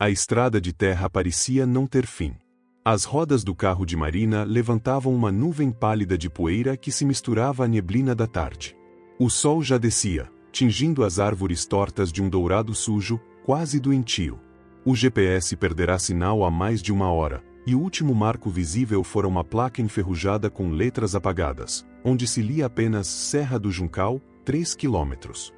A estrada de terra parecia não ter fim. As rodas do carro de Marina levantavam uma nuvem pálida de poeira que se misturava à neblina da tarde. O sol já descia, tingindo as árvores tortas de um dourado sujo, quase doentio. O GPS perderá sinal há mais de 1 hora, e o último marco visível fora uma placa enferrujada com letras apagadas, onde se lia apenas Serra do Juncal, 3 quilômetros.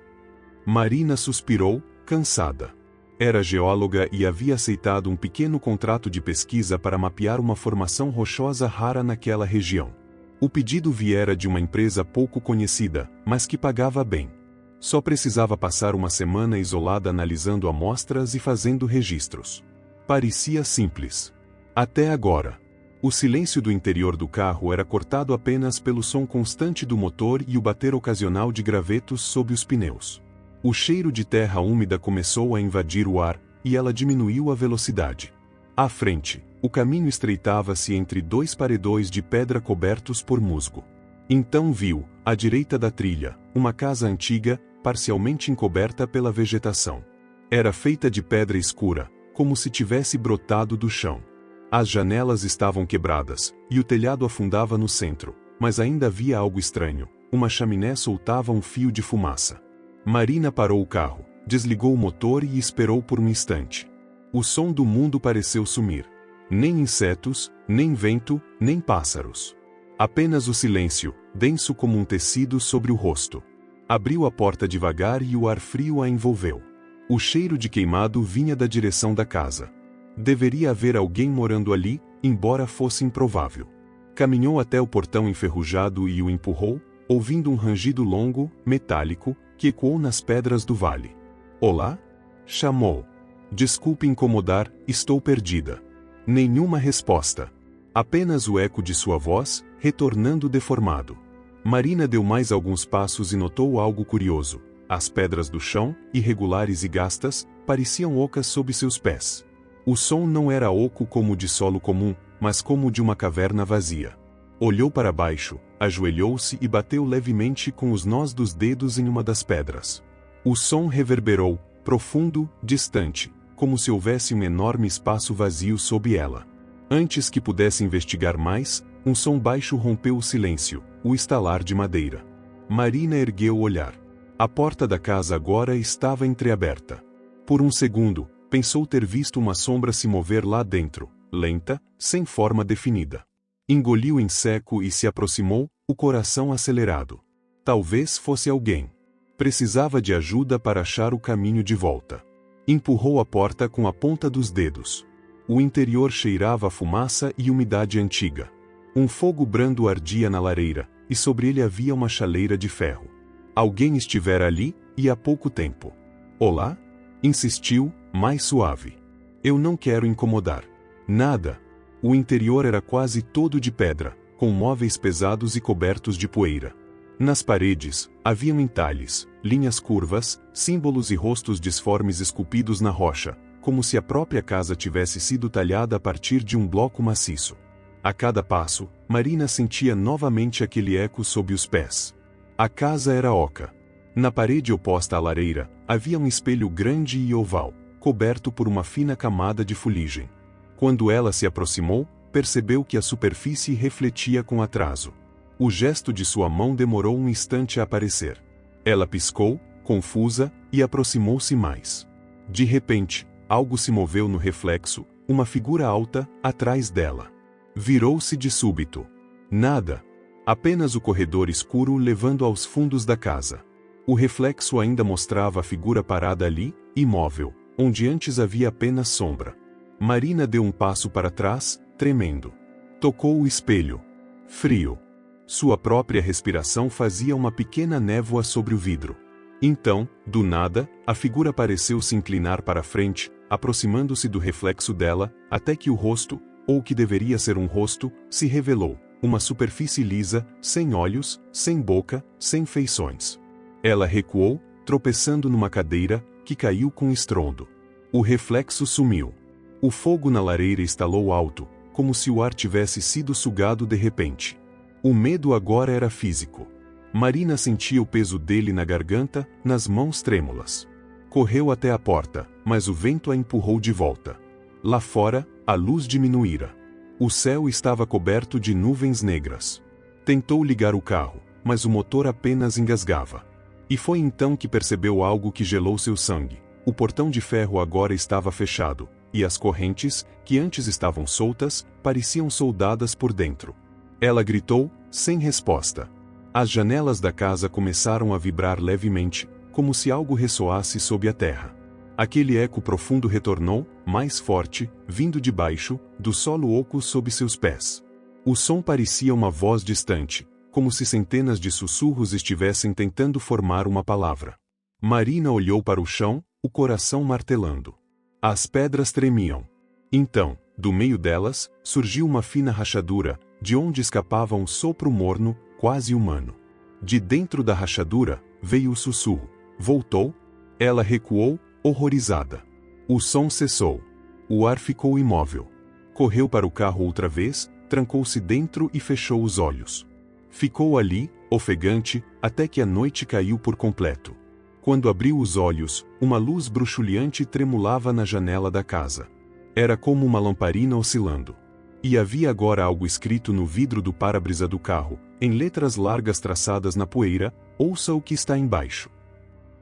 Marina suspirou, cansada. Era geóloga e havia aceitado um pequeno contrato de pesquisa para mapear uma formação rochosa rara naquela região. O pedido viera de uma empresa pouco conhecida, mas que pagava bem. Só precisava passar uma semana isolada analisando amostras e fazendo registros. Parecia simples. Até agora. O silêncio do interior do carro era cortado apenas pelo som constante do motor e o bater ocasional de gravetos sob os pneus. O cheiro de terra úmida começou a invadir o ar, e ela diminuiu a velocidade. À frente, o caminho estreitava-se entre 2 paredões de pedra cobertos por musgo. Então viu, à direita da trilha, uma casa antiga, parcialmente encoberta pela vegetação. Era feita de pedra escura, como se tivesse brotado do chão. As janelas estavam quebradas, e o telhado afundava no centro, mas ainda havia algo estranho. Uma chaminé soltava um fio de fumaça. Marina parou o carro, desligou o motor e esperou por um instante. O som do mundo pareceu sumir. Nem insetos, nem vento, nem pássaros. Apenas o silêncio, denso como um tecido sobre o rosto. Abriu a porta devagar e o ar frio a envolveu. O cheiro de queimado vinha da direção da casa. Deveria haver alguém morando ali, embora fosse improvável. Caminhou até o portão enferrujado e o empurrou, ouvindo um rangido longo, metálico, que ecoou nas pedras do vale. Olá? Chamou. Desculpe incomodar, estou perdida. Nenhuma resposta. Apenas o eco de sua voz, retornando deformado. Marina deu mais alguns passos e notou algo curioso. As pedras do chão, irregulares e gastas, pareciam ocas sob seus pés. O som não era oco como o de solo comum, mas como o de uma caverna vazia. Olhou para baixo, ajoelhou-se e bateu levemente com os nós dos dedos em uma das pedras. O som reverberou, profundo, distante, como se houvesse um enorme espaço vazio sob ela. Antes que pudesse investigar mais, um som baixo rompeu o silêncio, o estalar de madeira. Marina ergueu o olhar. A porta da casa agora estava entreaberta. Por um segundo, pensou ter visto uma sombra se mover lá dentro, lenta, sem forma definida. Engoliu em seco e se aproximou, o coração acelerado. Talvez fosse alguém. Precisava de ajuda para achar o caminho de volta. Empurrou a porta com a ponta dos dedos. O interior cheirava a fumaça e umidade antiga. Um fogo brando ardia na lareira, e sobre ele havia uma chaleira de ferro. Alguém estivera ali, e há pouco tempo. Olá? Insistiu, mais suave. Eu não quero incomodar. Nada. O interior era quase todo de pedra, com móveis pesados e cobertos de poeira. Nas paredes, haviam entalhes, linhas curvas, símbolos e rostos disformes esculpidos na rocha, como se a própria casa tivesse sido talhada a partir de um bloco maciço. A cada passo, Marina sentia novamente aquele eco sob os pés. A casa era oca. Na parede oposta à lareira, havia um espelho grande e oval, coberto por uma fina camada de fuligem. Quando ela se aproximou, percebeu que a superfície refletia com atraso. O gesto de sua mão demorou um instante a aparecer. Ela piscou, confusa, e aproximou-se mais. De repente, algo se moveu no reflexo, uma figura alta, atrás dela. Virou-se de súbito. Nada. Apenas o corredor escuro levando aos fundos da casa. O reflexo ainda mostrava a figura parada ali, imóvel, onde antes havia apenas sombra. Marina deu um passo para trás, tremendo. Tocou o espelho. Frio. Sua própria respiração fazia uma pequena névoa sobre o vidro. Então, do nada, a figura pareceu se inclinar para frente, aproximando-se do reflexo dela, até que o rosto, ou o que deveria ser um rosto, se revelou. Uma superfície lisa, sem olhos, sem boca, sem feições. Ela recuou, tropeçando numa cadeira, que caiu com estrondo. O reflexo sumiu. O fogo na lareira estalou alto, como se o ar tivesse sido sugado de repente. O medo agora era físico. Marina sentia o peso dele na garganta, nas mãos trêmulas. Correu até a porta, mas o vento a empurrou de volta. Lá fora, a luz diminuíra. O céu estava coberto de nuvens negras. Tentou ligar o carro, mas o motor apenas engasgava. E foi então que percebeu algo que gelou seu sangue. O portão de ferro agora estava fechado, e as correntes, que antes estavam soltas, pareciam soldadas por dentro. Ela gritou, sem resposta. As janelas da casa começaram a vibrar levemente, como se algo ressoasse sob a terra. Aquele eco profundo retornou, mais forte, vindo de baixo, do solo oco sob seus pés. O som parecia uma voz distante, como se centenas de sussurros estivessem tentando formar uma palavra. Marina olhou para o chão, o coração martelando. As pedras tremiam. Então, do meio delas, surgiu uma fina rachadura, de onde escapava um sopro morno, quase humano. De dentro da rachadura, veio o sussurro. Voltou? Ela recuou, horrorizada. O som cessou. O ar ficou imóvel. Correu para o carro outra vez, trancou-se dentro e fechou os olhos. Ficou ali, ofegante, até que a noite caiu por completo. Quando abriu os olhos, uma luz bruxuleante tremulava na janela da casa. Era como uma lamparina oscilando. E havia agora algo escrito no vidro do para-brisa do carro, em letras largas traçadas na poeira: ouça o que está embaixo.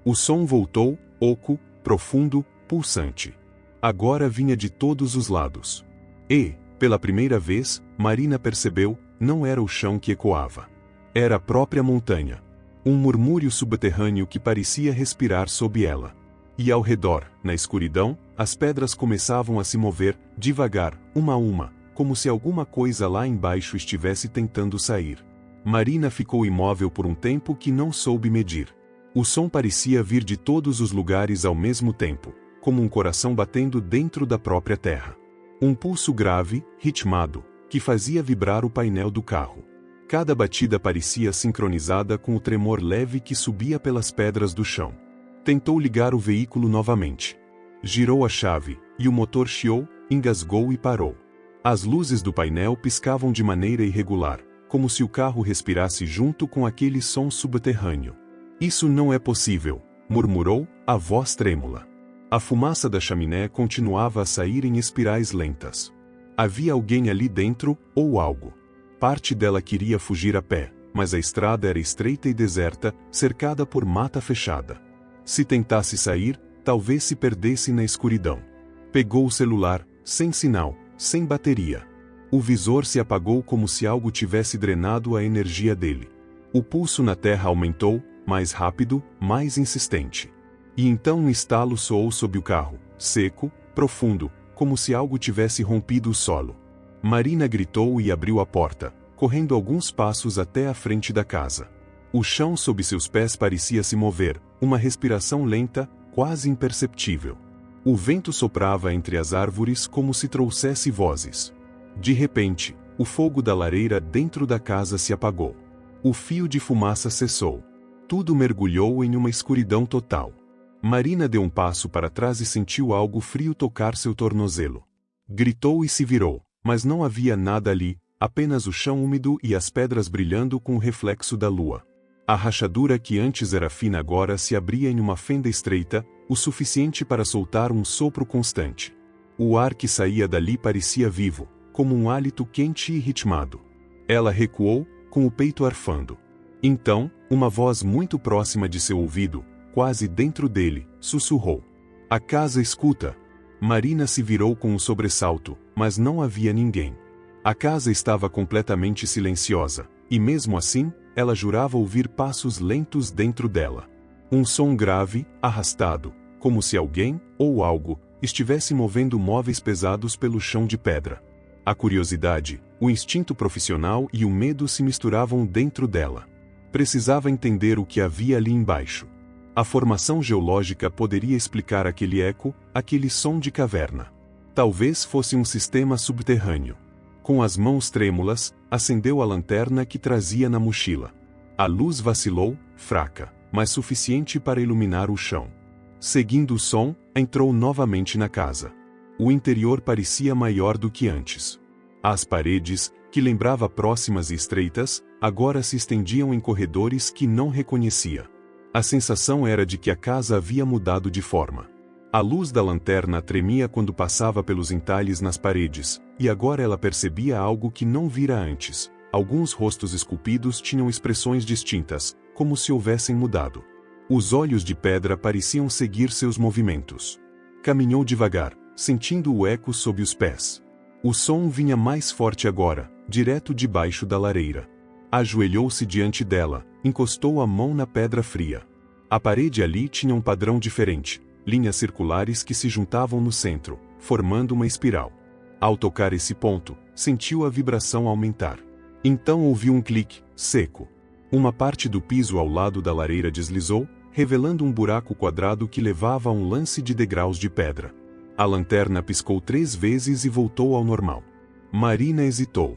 O som voltou, oco, profundo, pulsante. Agora vinha de todos os lados. E, pela primeira vez, Marina percebeu, não era o chão que ecoava. Era a própria montanha. Um murmúrio subterrâneo que parecia respirar sob ela. E ao redor, na escuridão, as pedras começavam a se mover, devagar, uma a uma, como se alguma coisa lá embaixo estivesse tentando sair. Marina ficou imóvel por um tempo que não soube medir. O som parecia vir de todos os lugares ao mesmo tempo, como um coração batendo dentro da própria terra. Um pulso grave, ritmado, que fazia vibrar o painel do carro. Cada batida parecia sincronizada com o tremor leve que subia pelas pedras do chão. Tentou ligar o veículo novamente. Girou a chave, e o motor chiou, engasgou e parou. As luzes do painel piscavam de maneira irregular, como se o carro respirasse junto com aquele som subterrâneo. Isso não é possível, murmurou, a voz trêmula. A fumaça da chaminé continuava a sair em espirais lentas. Havia alguém ali dentro, ou algo. Parte dela queria fugir a pé, mas a estrada era estreita e deserta, cercada por mata fechada. Se tentasse sair, talvez se perdesse na escuridão. Pegou o celular, sem sinal, sem bateria. O visor se apagou como se algo tivesse drenado a energia dele. O pulso na terra aumentou, mais rápido, mais insistente. E então um estalo soou sob o carro, seco, profundo, como se algo tivesse rompido o solo. Marina gritou e abriu a porta, correndo alguns passos até a frente da casa. O chão sob seus pés parecia se mover, uma respiração lenta, quase imperceptível. O vento soprava entre as árvores como se trouxesse vozes. De repente, o fogo da lareira dentro da casa se apagou. O fio de fumaça cessou. Tudo mergulhou em uma escuridão total. Marina deu um passo para trás e sentiu algo frio tocar seu tornozelo. Gritou e se virou, mas não havia nada ali, apenas o chão úmido e as pedras brilhando com o reflexo da lua. A rachadura que antes era fina agora se abria em uma fenda estreita, o suficiente para soltar um sopro constante. O ar que saía dali parecia vivo, como um hálito quente e ritmado. Ela recuou, com o peito arfando. Então, uma voz muito próxima de seu ouvido, quase dentro dele, sussurrou: "A casa escuta." Marina se virou com um sobressalto, mas não havia ninguém. A casa estava completamente silenciosa, e mesmo assim, ela jurava ouvir passos lentos dentro dela. Um som grave, arrastado, como se alguém, ou algo, estivesse movendo móveis pesados pelo chão de pedra. A curiosidade, o instinto profissional e o medo se misturavam dentro dela. Precisava entender o que havia ali embaixo. A formação geológica poderia explicar aquele eco, aquele som de caverna. Talvez fosse um sistema subterrâneo. Com as mãos trêmulas, acendeu a lanterna que trazia na mochila. A luz vacilou, fraca, mas suficiente para iluminar o chão. Seguindo o som, entrou novamente na casa. O interior parecia maior do que antes. As paredes, que lembrava próximas e estreitas, agora se estendiam em corredores que não reconhecia. A sensação era de que a casa havia mudado de forma. A luz da lanterna tremia quando passava pelos entalhes nas paredes, e agora ela percebia algo que não vira antes. Alguns rostos esculpidos tinham expressões distintas, como se houvessem mudado. Os olhos de pedra pareciam seguir seus movimentos. Caminhou devagar, sentindo o eco sob os pés. O som vinha mais forte agora, direto debaixo da lareira. Ajoelhou-se diante dela, encostou a mão na pedra fria. A parede ali tinha um padrão diferente, linhas circulares que se juntavam no centro, formando uma espiral. Ao tocar esse ponto, sentiu a vibração aumentar. Então ouviu um clique, seco. Uma parte do piso ao lado da lareira deslizou, revelando um buraco quadrado que levava a um lance de degraus de pedra. A lanterna piscou 3 vezes e voltou ao normal. Marina hesitou.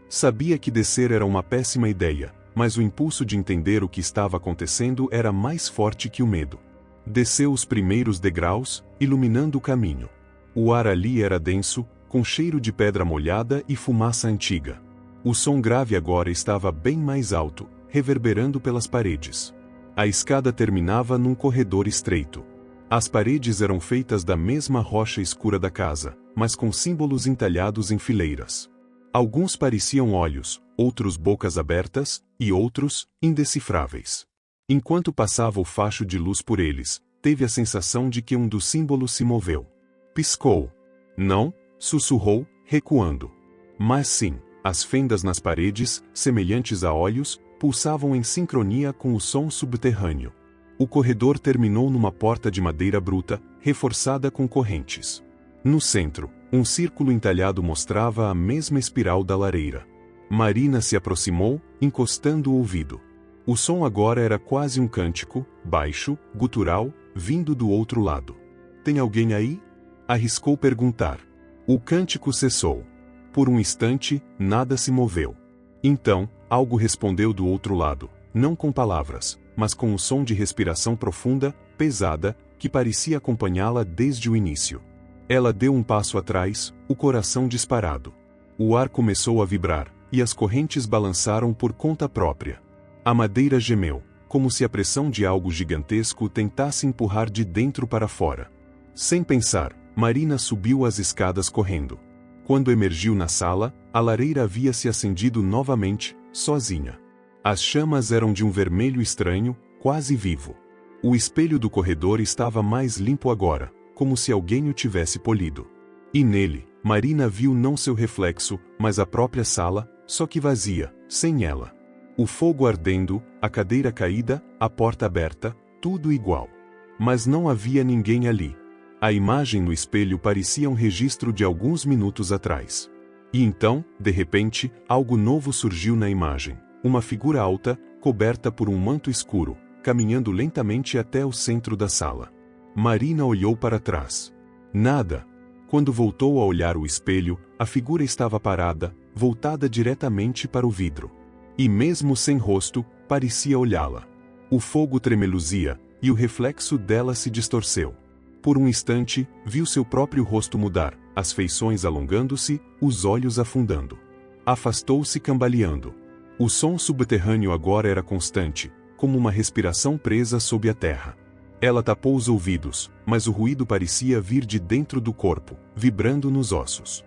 Sabia que descer era uma péssima ideia, mas o impulso de entender o que estava acontecendo era mais forte que o medo. Desceu os primeiros degraus, iluminando o caminho. O ar ali era denso, com cheiro de pedra molhada e fumaça antiga. O som grave agora estava bem mais alto, reverberando pelas paredes. A escada terminava num corredor estreito. As paredes eram feitas da mesma rocha escura da casa, mas com símbolos entalhados em fileiras. Alguns pareciam olhos, outros bocas abertas, e outros, indecifráveis. Enquanto passava o facho de luz por eles, teve a sensação de que um dos símbolos se moveu. Piscou. Não, sussurrou, recuando. Mas sim, as fendas nas paredes, semelhantes a olhos, pulsavam em sincronia com o som subterrâneo. O corredor terminou numa porta de madeira bruta, reforçada com correntes. No centro, um círculo entalhado mostrava a mesma espiral da lareira. Marina se aproximou, encostando o ouvido. O som agora era quase um cântico, baixo, gutural, vindo do outro lado. Tem alguém aí? Arriscou perguntar. O cântico cessou. Por um instante, nada se moveu. Então, algo respondeu do outro lado, não com palavras, mas com um som de respiração profunda, pesada, que parecia acompanhá-la desde o início. Ela deu um passo atrás, o coração disparado. O ar começou a vibrar, e as correntes balançaram por conta própria. A madeira gemeu, como se a pressão de algo gigantesco tentasse empurrar de dentro para fora. Sem pensar, Marina subiu as escadas correndo. Quando emergiu na sala, a lareira havia se acendido novamente, sozinha. As chamas eram de um vermelho estranho, quase vivo. O espelho do corredor estava mais limpo agora, como se alguém o tivesse polido. E nele, Marina viu não seu reflexo, mas a própria sala, só que vazia, sem ela. O fogo ardendo, a cadeira caída, a porta aberta, tudo igual. Mas não havia ninguém ali. A imagem no espelho parecia um registro de alguns minutos atrás. E então, de repente, algo novo surgiu na imagem. Uma figura alta, coberta por um manto escuro, caminhando lentamente até o centro da sala. Marina olhou para trás. Nada. Quando voltou a olhar o espelho, a figura estava parada, voltada diretamente para o vidro. E mesmo sem rosto, parecia olhá-la. O fogo tremeluzia, e o reflexo dela se distorceu. Por um instante, viu seu próprio rosto mudar, as feições alongando-se, os olhos afundando. Afastou-se cambaleando. O som subterrâneo agora era constante, como uma respiração presa sob a terra. Ela tapou os ouvidos, mas o ruído parecia vir de dentro do corpo, vibrando nos ossos.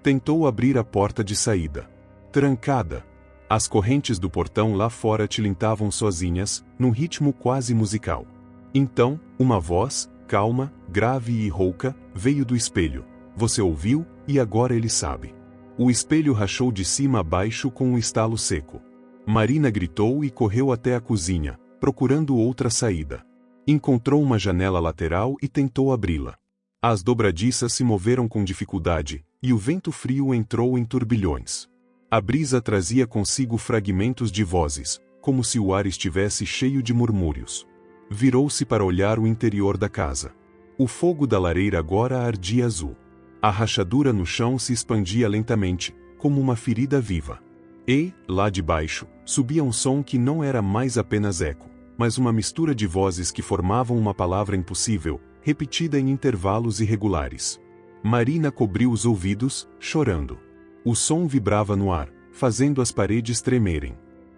Tentou abrir a porta de saída. Trancada. As correntes do portão lá fora tilintavam sozinhas, num ritmo quase musical. Então, uma voz, calma, grave e rouca, veio do espelho. Você ouviu, e agora ele sabe. O espelho rachou de cima a baixo com um estalo seco. Marina gritou e correu até a cozinha, procurando outra saída. Encontrou uma janela lateral e tentou abri-la. As dobradiças se moveram com dificuldade, e o vento frio entrou em turbilhões. A brisa trazia consigo fragmentos de vozes, como se o ar estivesse cheio de murmúrios. Virou-se para olhar o interior da casa. O fogo da lareira agora ardia azul. A rachadura no chão se expandia lentamente, como uma ferida viva. E, lá de baixo, subia um som que não era mais apenas eco, mas uma mistura de vozes que formavam uma palavra impossível, repetida em intervalos irregulares. Marina cobriu os ouvidos, chorando. O som vibrava no ar, fazendo as paredes tremerem.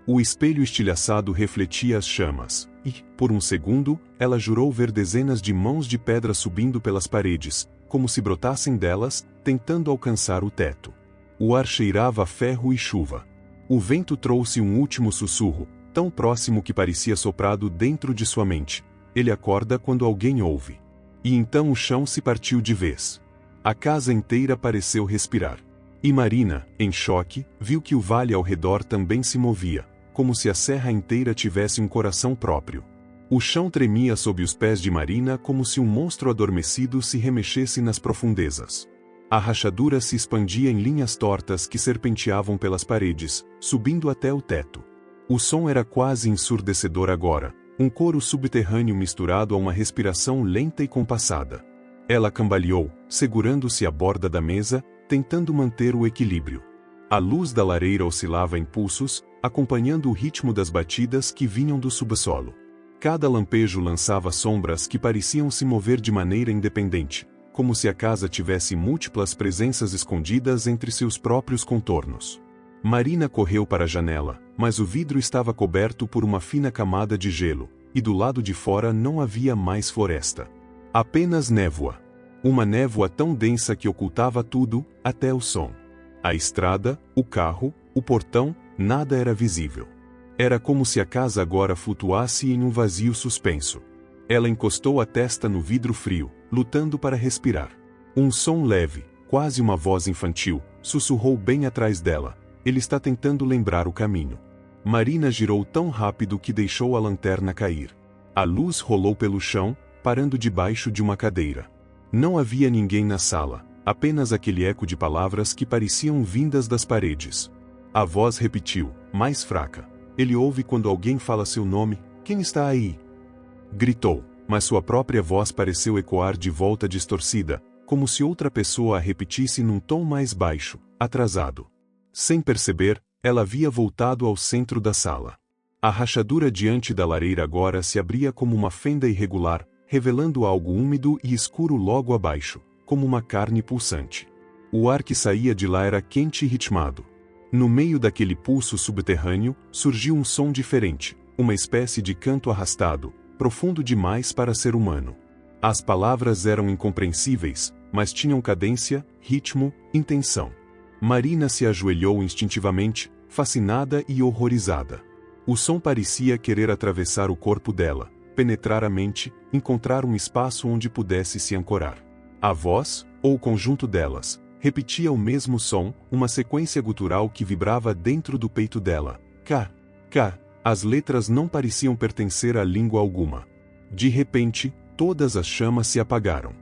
O espelho estilhaçado refletia as chamas, e, por um segundo, ela jurou ver dezenas de mãos de pedra subindo pelas paredes, como se brotassem delas, tentando alcançar o teto. O ar cheirava a ferro e chuva. O vento trouxe um último sussurro, tão próximo que parecia soprado dentro de sua mente. Ele acorda quando alguém ouve. E então o chão se partiu de vez. A casa inteira pareceu respirar. E Marina, em choque, viu que o vale ao redor também se movia, como se a serra inteira tivesse um coração próprio. O chão tremia sob os pés de Marina como se um monstro adormecido se remexesse nas profundezas. A rachadura se expandia em linhas tortas que serpenteavam pelas paredes, subindo até o teto. O som era quase ensurdecedor agora, um coro subterrâneo misturado a uma respiração lenta e compassada. Ela cambaleou, segurando-se à borda da mesa, tentando manter o equilíbrio. A luz da lareira oscilava em pulsos, acompanhando o ritmo das batidas que vinham do subsolo. Cada lampejo lançava sombras que pareciam se mover de maneira independente, como se a casa tivesse múltiplas presenças escondidas entre seus próprios contornos. Marina correu para a janela, mas o vidro estava coberto por uma fina camada de gelo, e do lado de fora não havia mais floresta. Apenas névoa. Uma névoa tão densa que ocultava tudo, até o som. A estrada, o carro, o portão, nada era visível. Era como se a casa agora flutuasse em um vazio suspenso. Ela encostou a testa no vidro frio, lutando para respirar. Um som leve, quase uma voz infantil, sussurrou bem atrás dela. Ele está tentando lembrar o caminho. Marina girou tão rápido que deixou a lanterna cair. A luz rolou pelo chão, parando debaixo de uma cadeira. Não havia ninguém na sala, apenas aquele eco de palavras que pareciam vindas das paredes. A voz repetiu, mais fraca. Ele ouve quando alguém fala seu nome. Quem está aí? Gritou, mas sua própria voz pareceu ecoar de volta distorcida, como se outra pessoa a repetisse num tom mais baixo, atrasado. Sem perceber, ela havia voltado ao centro da sala. A rachadura diante da lareira agora se abria como uma fenda irregular, revelando algo úmido e escuro logo abaixo, como uma carne pulsante. O ar que saía de lá era quente e ritmado. No meio daquele pulso subterrâneo, surgiu um som diferente, uma espécie de canto arrastado, profundo demais para ser humano. As palavras eram incompreensíveis, mas tinham cadência, ritmo, intenção. Marina se ajoelhou instintivamente, fascinada e horrorizada. O som parecia querer atravessar o corpo dela, penetrar a mente, encontrar um espaço onde pudesse se ancorar. A voz, ou o conjunto delas, repetia o mesmo som, uma sequência gutural que vibrava dentro do peito dela. K. K. As letras não pareciam pertencer a língua alguma. De repente, todas as chamas se apagaram.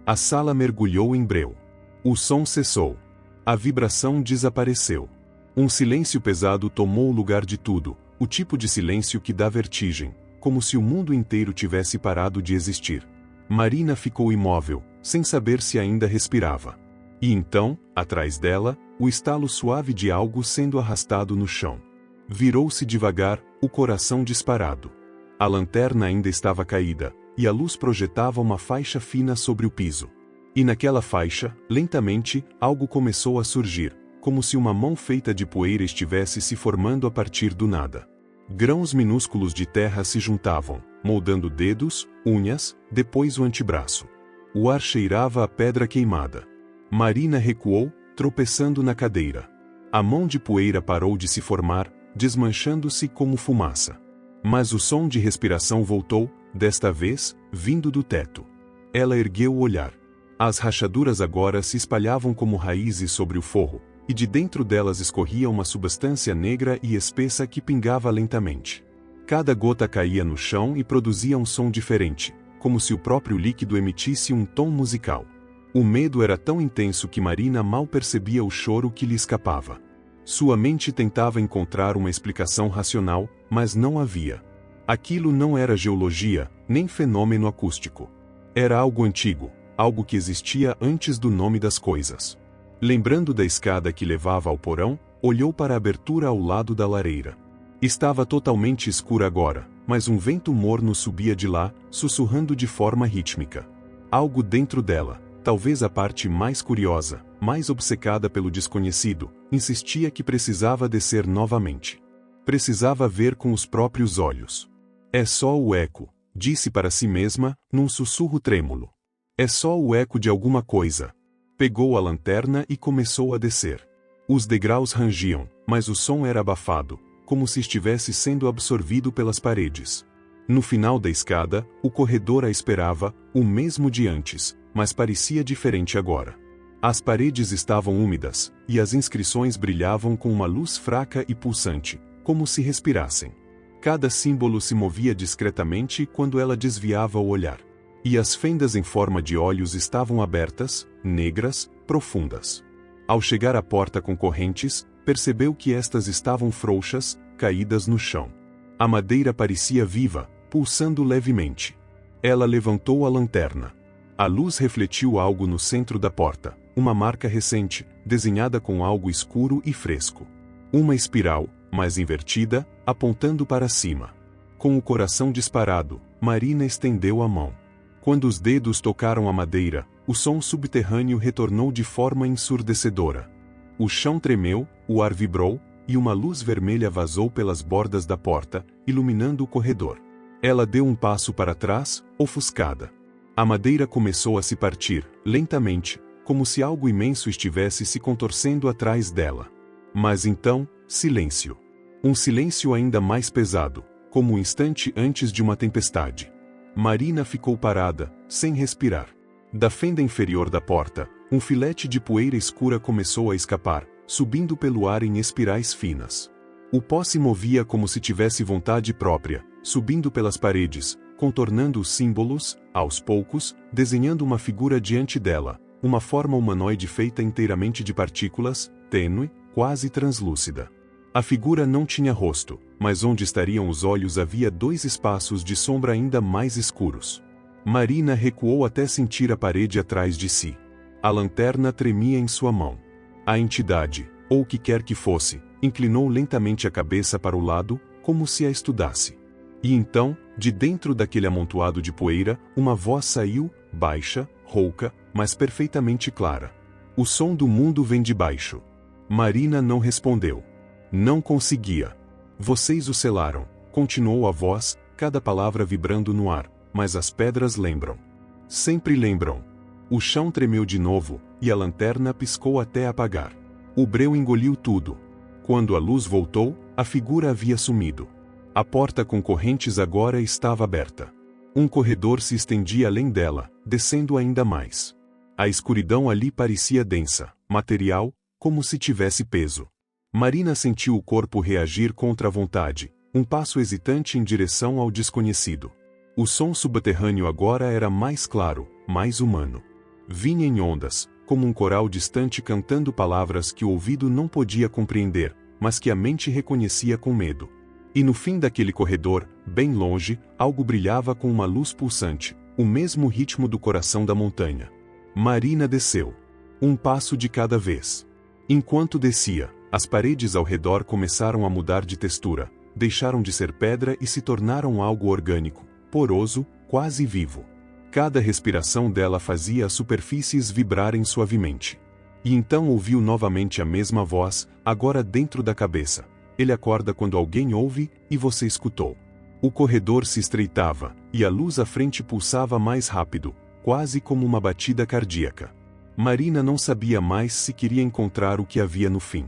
A sala mergulhou em breu. O som cessou. A vibração desapareceu. Um silêncio pesado tomou o lugar de tudo, o tipo de silêncio que dá vertigem, como se o mundo inteiro tivesse parado de existir. Marina ficou imóvel, sem saber se ainda respirava. E então, atrás dela, o estalo suave de algo sendo arrastado no chão. Virou-se devagar, o coração disparado. A lanterna ainda estava caída, e a luz projetava uma faixa fina sobre o piso. E naquela faixa, lentamente, algo começou a surgir, como se uma mão feita de poeira estivesse se formando a partir do nada. Grãos minúsculos de terra se juntavam, moldando dedos, unhas, depois o antebraço. O ar cheirava a pedra queimada. Marina recuou, tropeçando na cadeira. A mão de poeira parou de se formar, desmanchando-se como fumaça. Mas o som de respiração voltou, desta vez, vindo do teto. Ela ergueu o olhar. As rachaduras agora se espalhavam como raízes sobre o forro, e de dentro delas escorria uma substância negra e espessa que pingava lentamente. Cada gota caía no chão e produzia um som diferente, como se o próprio líquido emitisse um tom musical. O medo era tão intenso que Marina mal percebia o choro que lhe escapava. Sua mente tentava encontrar uma explicação racional, mas não havia. Aquilo não era geologia, nem fenômeno acústico. Era algo antigo, algo que existia antes do nome das coisas. Lembrando da escada que levava ao porão, olhou para a abertura ao lado da lareira. Estava totalmente escura agora, mas um vento morno subia de lá, sussurrando de forma rítmica. Algo dentro dela, talvez a parte mais curiosa, mais obcecada pelo desconhecido, insistia que precisava descer novamente. Precisava ver com os próprios olhos. É só o eco, disse para si mesma, num sussurro trêmulo. É só o eco de alguma coisa. Pegou a lanterna e começou a descer. Os degraus rangiam, mas o som era abafado, como se estivesse sendo absorvido pelas paredes. No final da escada, o corredor a esperava, o mesmo de antes, mas parecia diferente agora. As paredes estavam úmidas, e as inscrições brilhavam com uma luz fraca e pulsante, como se respirassem. Cada símbolo se movia discretamente quando ela desviava o olhar. E as fendas em forma de olhos estavam abertas, negras, profundas. Ao chegar à porta com correntes, percebeu que estas estavam frouxas, caídas no chão. A madeira parecia viva, pulsando levemente. Ela levantou a lanterna. A luz refletiu algo no centro da porta, uma marca recente, desenhada com algo escuro e fresco. Uma espiral, mas invertida, apontando para cima. Com o coração disparado, Marina estendeu a mão. Quando os dedos tocaram a madeira, o som subterrâneo retornou de forma ensurdecedora. O chão tremeu, o ar vibrou, e uma luz vermelha vazou pelas bordas da porta, iluminando o corredor. Ela deu um passo para trás, ofuscada. A madeira começou a se partir, lentamente, como se algo imenso estivesse se contorcendo atrás dela. Mas então, silêncio. Um silêncio ainda mais pesado, como um instante antes de uma tempestade. Marina ficou parada, sem respirar. Da fenda inferior da porta, um filete de poeira escura começou a escapar, subindo pelo ar em espirais finas. O pó se movia como se tivesse vontade própria, subindo pelas paredes, contornando os símbolos, aos poucos, desenhando uma figura diante dela, uma forma humanoide feita inteiramente de partículas, tênue, quase translúcida. A figura não tinha rosto, mas onde estariam os olhos havia 2 espaços de sombra ainda mais escuros. Marina recuou até sentir a parede atrás de si. A lanterna tremia em sua mão. A entidade, ou o que quer que fosse, inclinou lentamente a cabeça para o lado, como se a estudasse. E então, de dentro daquele amontoado de poeira, uma voz saiu, baixa, rouca, mas perfeitamente clara. O som do mundo vem de baixo. Marina não respondeu. Não conseguia. Vocês o selaram, continuou a voz, cada palavra vibrando no ar, mas as pedras lembram. Sempre lembram. O chão tremeu de novo, e a lanterna piscou até apagar. O breu engoliu tudo. Quando a luz voltou, a figura havia sumido. A porta com correntes agora estava aberta. Um corredor se estendia além dela, descendo ainda mais. A escuridão ali parecia densa, material, como se tivesse peso. Marina sentiu o corpo reagir contra a vontade, um passo hesitante em direção ao desconhecido. O som subterrâneo agora era mais claro, mais humano. Vinha em ondas, como um coral distante cantando palavras que o ouvido não podia compreender, mas que a mente reconhecia com medo. E no fim daquele corredor, bem longe, algo brilhava com uma luz pulsante, o mesmo ritmo do coração da montanha. Marina desceu. Um passo de cada vez. Enquanto descia, as paredes ao redor começaram a mudar de textura, deixaram de ser pedra e se tornaram algo orgânico, poroso, quase vivo. Cada respiração dela fazia as superfícies vibrarem suavemente. E então ouviu novamente a mesma voz, agora dentro da cabeça. Ele acorda quando alguém ouve, e você escutou. O corredor se estreitava, e a luz à frente pulsava mais rápido, quase como uma batida cardíaca. Marina não sabia mais se queria encontrar o que havia no fim.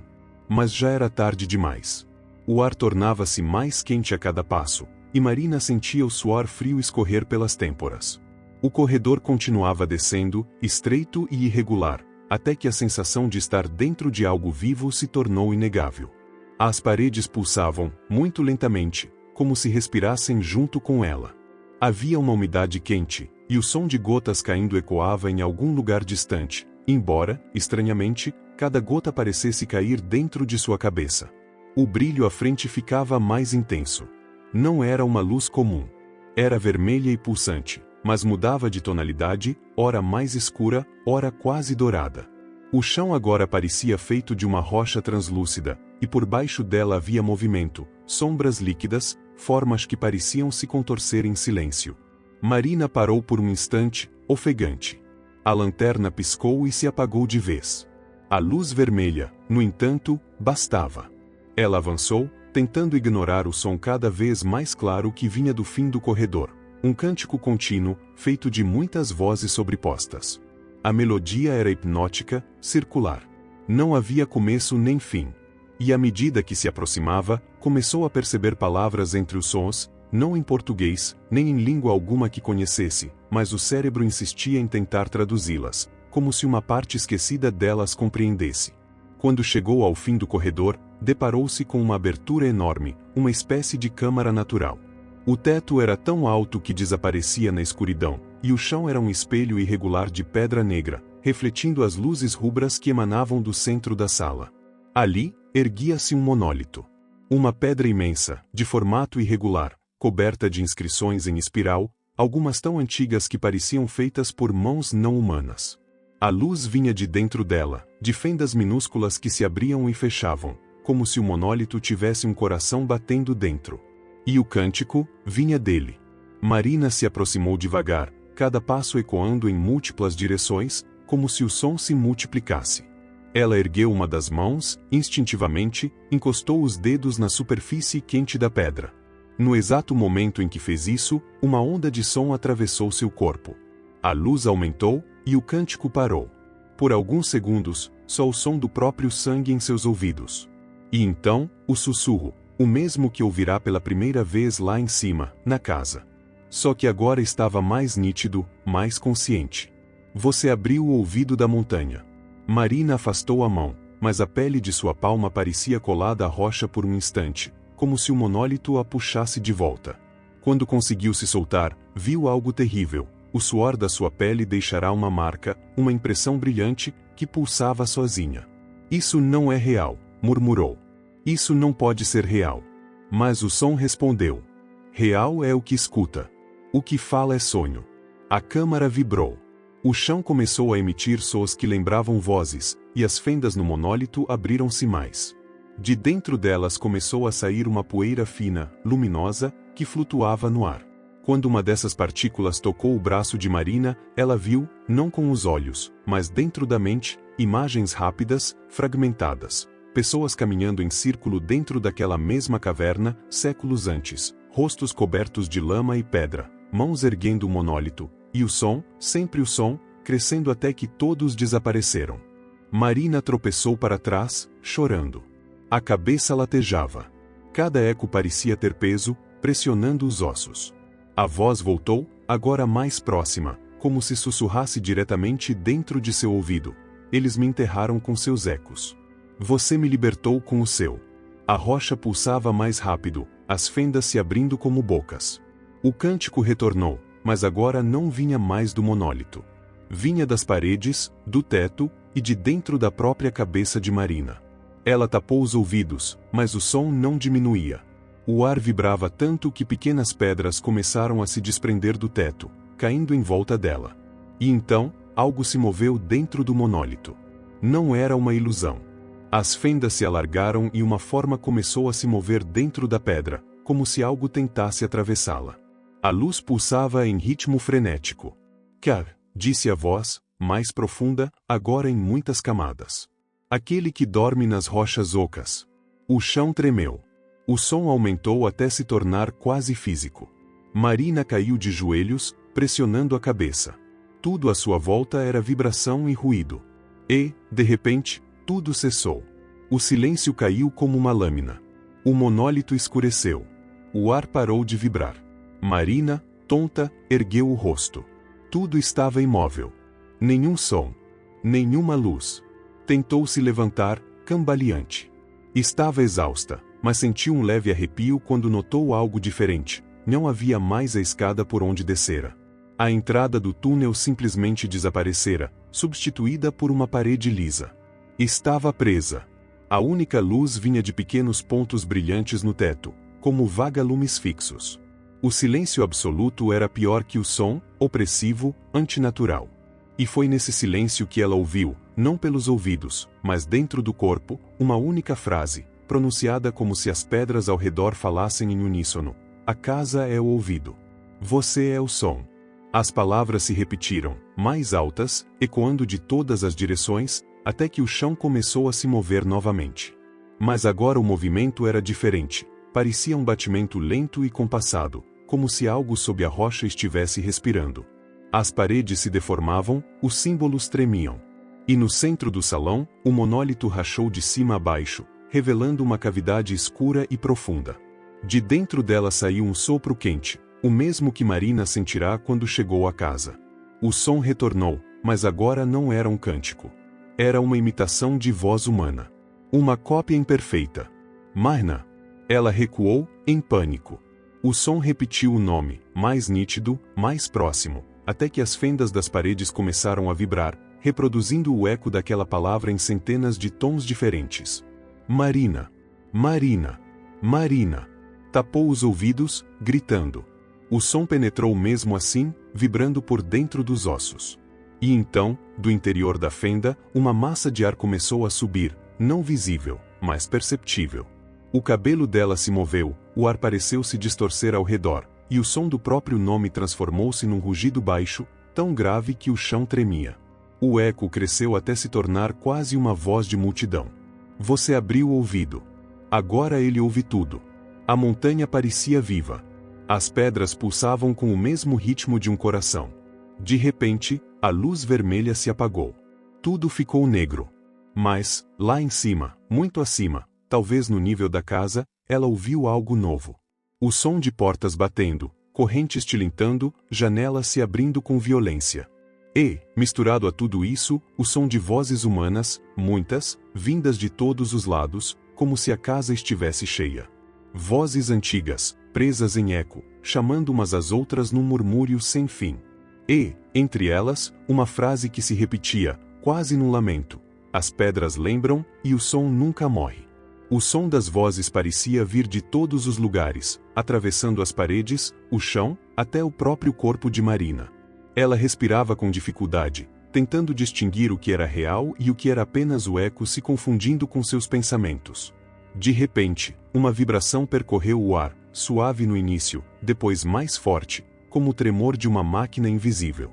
Mas já era tarde demais. O ar tornava-se mais quente a cada passo, e Marina sentia o suor frio escorrer pelas têmporas. O corredor continuava descendo, estreito e irregular, até que a sensação de estar dentro de algo vivo se tornou inegável. As paredes pulsavam, muito lentamente, como se respirassem junto com ela. Havia uma umidade quente, e o som de gotas caindo ecoava em algum lugar distante, embora, estranhamente, cada gota parecesse cair dentro de sua cabeça. O brilho à frente ficava mais intenso. Não era uma luz comum. Era vermelha e pulsante, mas mudava de tonalidade, ora mais escura, ora quase dourada. O chão agora parecia feito de uma rocha translúcida, e por baixo dela havia movimento, sombras líquidas, formas que pareciam se contorcer em silêncio. Marina parou por um instante, ofegante. A lanterna piscou e se apagou de vez. A luz vermelha, no entanto, bastava. Ela avançou, tentando ignorar o som cada vez mais claro que vinha do fim do corredor. Um cântico contínuo, feito de muitas vozes sobrepostas. A melodia era hipnótica, circular. Não havia começo nem fim. E à medida que se aproximava, começou a perceber palavras entre os sons, não em português, nem em língua alguma que conhecesse, mas o cérebro insistia em tentar traduzi-las, como se uma parte esquecida delas compreendesse. Quando chegou ao fim do corredor, deparou-se com uma abertura enorme, uma espécie de câmara natural. O teto era tão alto que desaparecia na escuridão, e o chão era um espelho irregular de pedra negra, refletindo as luzes rubras que emanavam do centro da sala. Ali, erguia-se um monólito. Uma pedra imensa, de formato irregular, coberta de inscrições em espiral, algumas tão antigas que pareciam feitas por mãos não humanas. A luz vinha de dentro dela, de fendas minúsculas que se abriam e fechavam, como se o monólito tivesse um coração batendo dentro. E o cântico vinha dele. Marina se aproximou devagar, cada passo ecoando em múltiplas direções, como se o som se multiplicasse. Ela ergueu uma das mãos, instintivamente, encostou os dedos na superfície quente da pedra. No exato momento em que fez isso, uma onda de som atravessou seu corpo. A luz aumentou, e o cântico parou. Por alguns segundos, só o som do próprio sangue em seus ouvidos. E então, o sussurro, o mesmo que ouvirá pela primeira vez lá em cima, na casa. Só que agora estava mais nítido, mais consciente. Você abriu o ouvido da montanha. Marina afastou a mão, mas a pele de sua palma parecia colada à rocha por um instante, como se o monólito a puxasse de volta. Quando conseguiu se soltar, viu algo terrível. O suor da sua pele deixará uma marca, uma impressão brilhante, que pulsava sozinha. Isso não é real, murmurou. Isso não pode ser real. Mas o som respondeu. Real é o que escuta. O que fala é sonho. A câmara vibrou. O chão começou a emitir sons que lembravam vozes, e as fendas no monólito abriram-se mais. De dentro delas começou a sair uma poeira fina, luminosa, que flutuava no ar. Quando uma dessas partículas tocou o braço de Marina, ela viu, não com os olhos, mas dentro da mente, imagens rápidas, fragmentadas. Pessoas caminhando em círculo dentro daquela mesma caverna, séculos antes. Rostos cobertos de lama e pedra, mãos erguendo o monólito, e o som, sempre o som, crescendo até que todos desapareceram. Marina tropeçou para trás, chorando. A cabeça latejava. Cada eco parecia ter peso, pressionando os ossos. A voz voltou, agora mais próxima, como se sussurrasse diretamente dentro de seu ouvido. Eles me enterraram com seus ecos. Você me libertou com o seu. A rocha pulsava mais rápido, as fendas se abrindo como bocas. O cântico retornou, mas agora não vinha mais do monólito. Vinha das paredes, do teto, e de dentro da própria cabeça de Marina. Ela tapou os ouvidos, mas o som não diminuía. O ar vibrava tanto que pequenas pedras começaram a se desprender do teto, caindo em volta dela. E então, algo se moveu dentro do monólito. Não era uma ilusão. As fendas se alargaram e uma forma começou a se mover dentro da pedra, como se algo tentasse atravessá-la. A luz pulsava em ritmo frenético. Car, disse a voz, mais profunda, agora em muitas camadas. Aquele que dorme nas rochas ocas. O chão tremeu. O som aumentou até se tornar quase físico. Marina caiu de joelhos, pressionando a cabeça. Tudo à sua volta era vibração e ruído. E, de repente, tudo cessou. O silêncio caiu como uma lâmina. O monólito escureceu. O ar parou de vibrar. Marina, tonta, ergueu o rosto. Tudo estava imóvel. Nenhum som. Nenhuma luz. Tentou se levantar, cambaleante. Estava exausta, mas sentiu um leve arrepio quando notou algo diferente. Não havia mais a escada por onde descera. A entrada do túnel simplesmente desaparecera, substituída por uma parede lisa. Estava presa. A única luz vinha de pequenos pontos brilhantes no teto, como vagalumes fixos. O silêncio absoluto era pior que o som, opressivo, antinatural. E foi nesse silêncio que ela ouviu, não pelos ouvidos, mas dentro do corpo, uma única frase, pronunciada como se as pedras ao redor falassem em uníssono. A casa é o ouvido. Você é o som. As palavras se repetiram, mais altas, ecoando de todas as direções, até que o chão começou a se mover novamente. Mas agora o movimento era diferente. Parecia um batimento lento e compassado, como se algo sob a rocha estivesse respirando. As paredes se deformavam, os símbolos tremiam. E no centro do salão, o monólito rachou de cima a baixo, revelando uma cavidade escura e profunda. De dentro dela saiu um sopro quente, o mesmo que Marina sentirá quando chegou à casa. O som retornou, mas agora não era um cântico. Era uma imitação de voz humana. Uma cópia imperfeita. Marina. Ela recuou, em pânico. O som repetiu o nome, mais nítido, mais próximo, até que as fendas das paredes começaram a vibrar, reproduzindo o eco daquela palavra em centenas de tons diferentes. Marina. Marina. Marina. Tapou os ouvidos, gritando. O som penetrou mesmo assim, vibrando por dentro dos ossos. E então, do interior da fenda, uma massa de ar começou a subir, não visível, mas perceptível. O cabelo dela se moveu, o ar pareceu se distorcer ao redor, e o som do próprio nome transformou-se num rugido baixo, tão grave que o chão tremia. O eco cresceu até se tornar quase uma voz de multidão. Você abriu o ouvido. Agora ele ouve tudo. A montanha parecia viva. As pedras pulsavam com o mesmo ritmo de um coração. De repente, a luz vermelha se apagou. Tudo ficou negro. Mas, lá em cima, muito acima, talvez no nível da casa, ela ouviu algo novo. O som de portas batendo, correntes tilintando, janelas se abrindo com violência. E, misturado a tudo isso, o som de vozes humanas, muitas, vindas de todos os lados, como se a casa estivesse cheia. Vozes antigas, presas em eco, chamando umas às outras num murmúrio sem fim. E, entre elas, uma frase que se repetia, quase num lamento. As pedras lembram, e o som nunca morre. O som das vozes parecia vir de todos os lugares, atravessando as paredes, o chão, até o próprio corpo de Marina. Ela respirava com dificuldade, tentando distinguir o que era real e o que era apenas o eco se confundindo com seus pensamentos. De repente, uma vibração percorreu o ar, suave no início, depois mais forte, como o tremor de uma máquina invisível.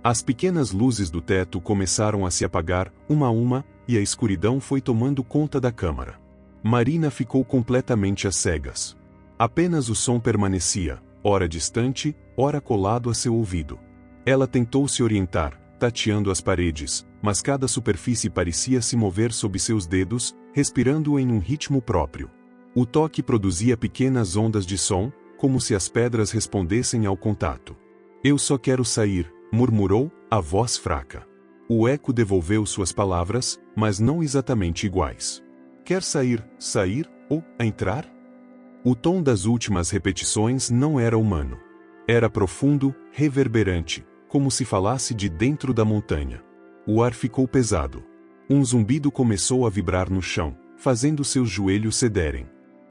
As pequenas luzes do teto começaram a se apagar, uma a uma, e a escuridão foi tomando conta da câmara. Marina ficou completamente às cegas. Apenas o som permanecia, ora distante, ora colado a seu ouvido. Ela tentou se orientar, tateando as paredes, mas cada superfície parecia se mover sob seus dedos, respirando em um ritmo próprio. O toque produzia pequenas ondas de som, como se as pedras respondessem ao contato. Eu só quero sair, murmurou, a voz fraca. O eco devolveu suas palavras, mas não exatamente iguais. Quer sair, sair, ou entrar? O tom das últimas repetições não era humano. Era profundo, reverberante, como se falasse de dentro da montanha. O ar ficou pesado. Um zumbido começou a vibrar no chão, fazendo seus joelhos cederem.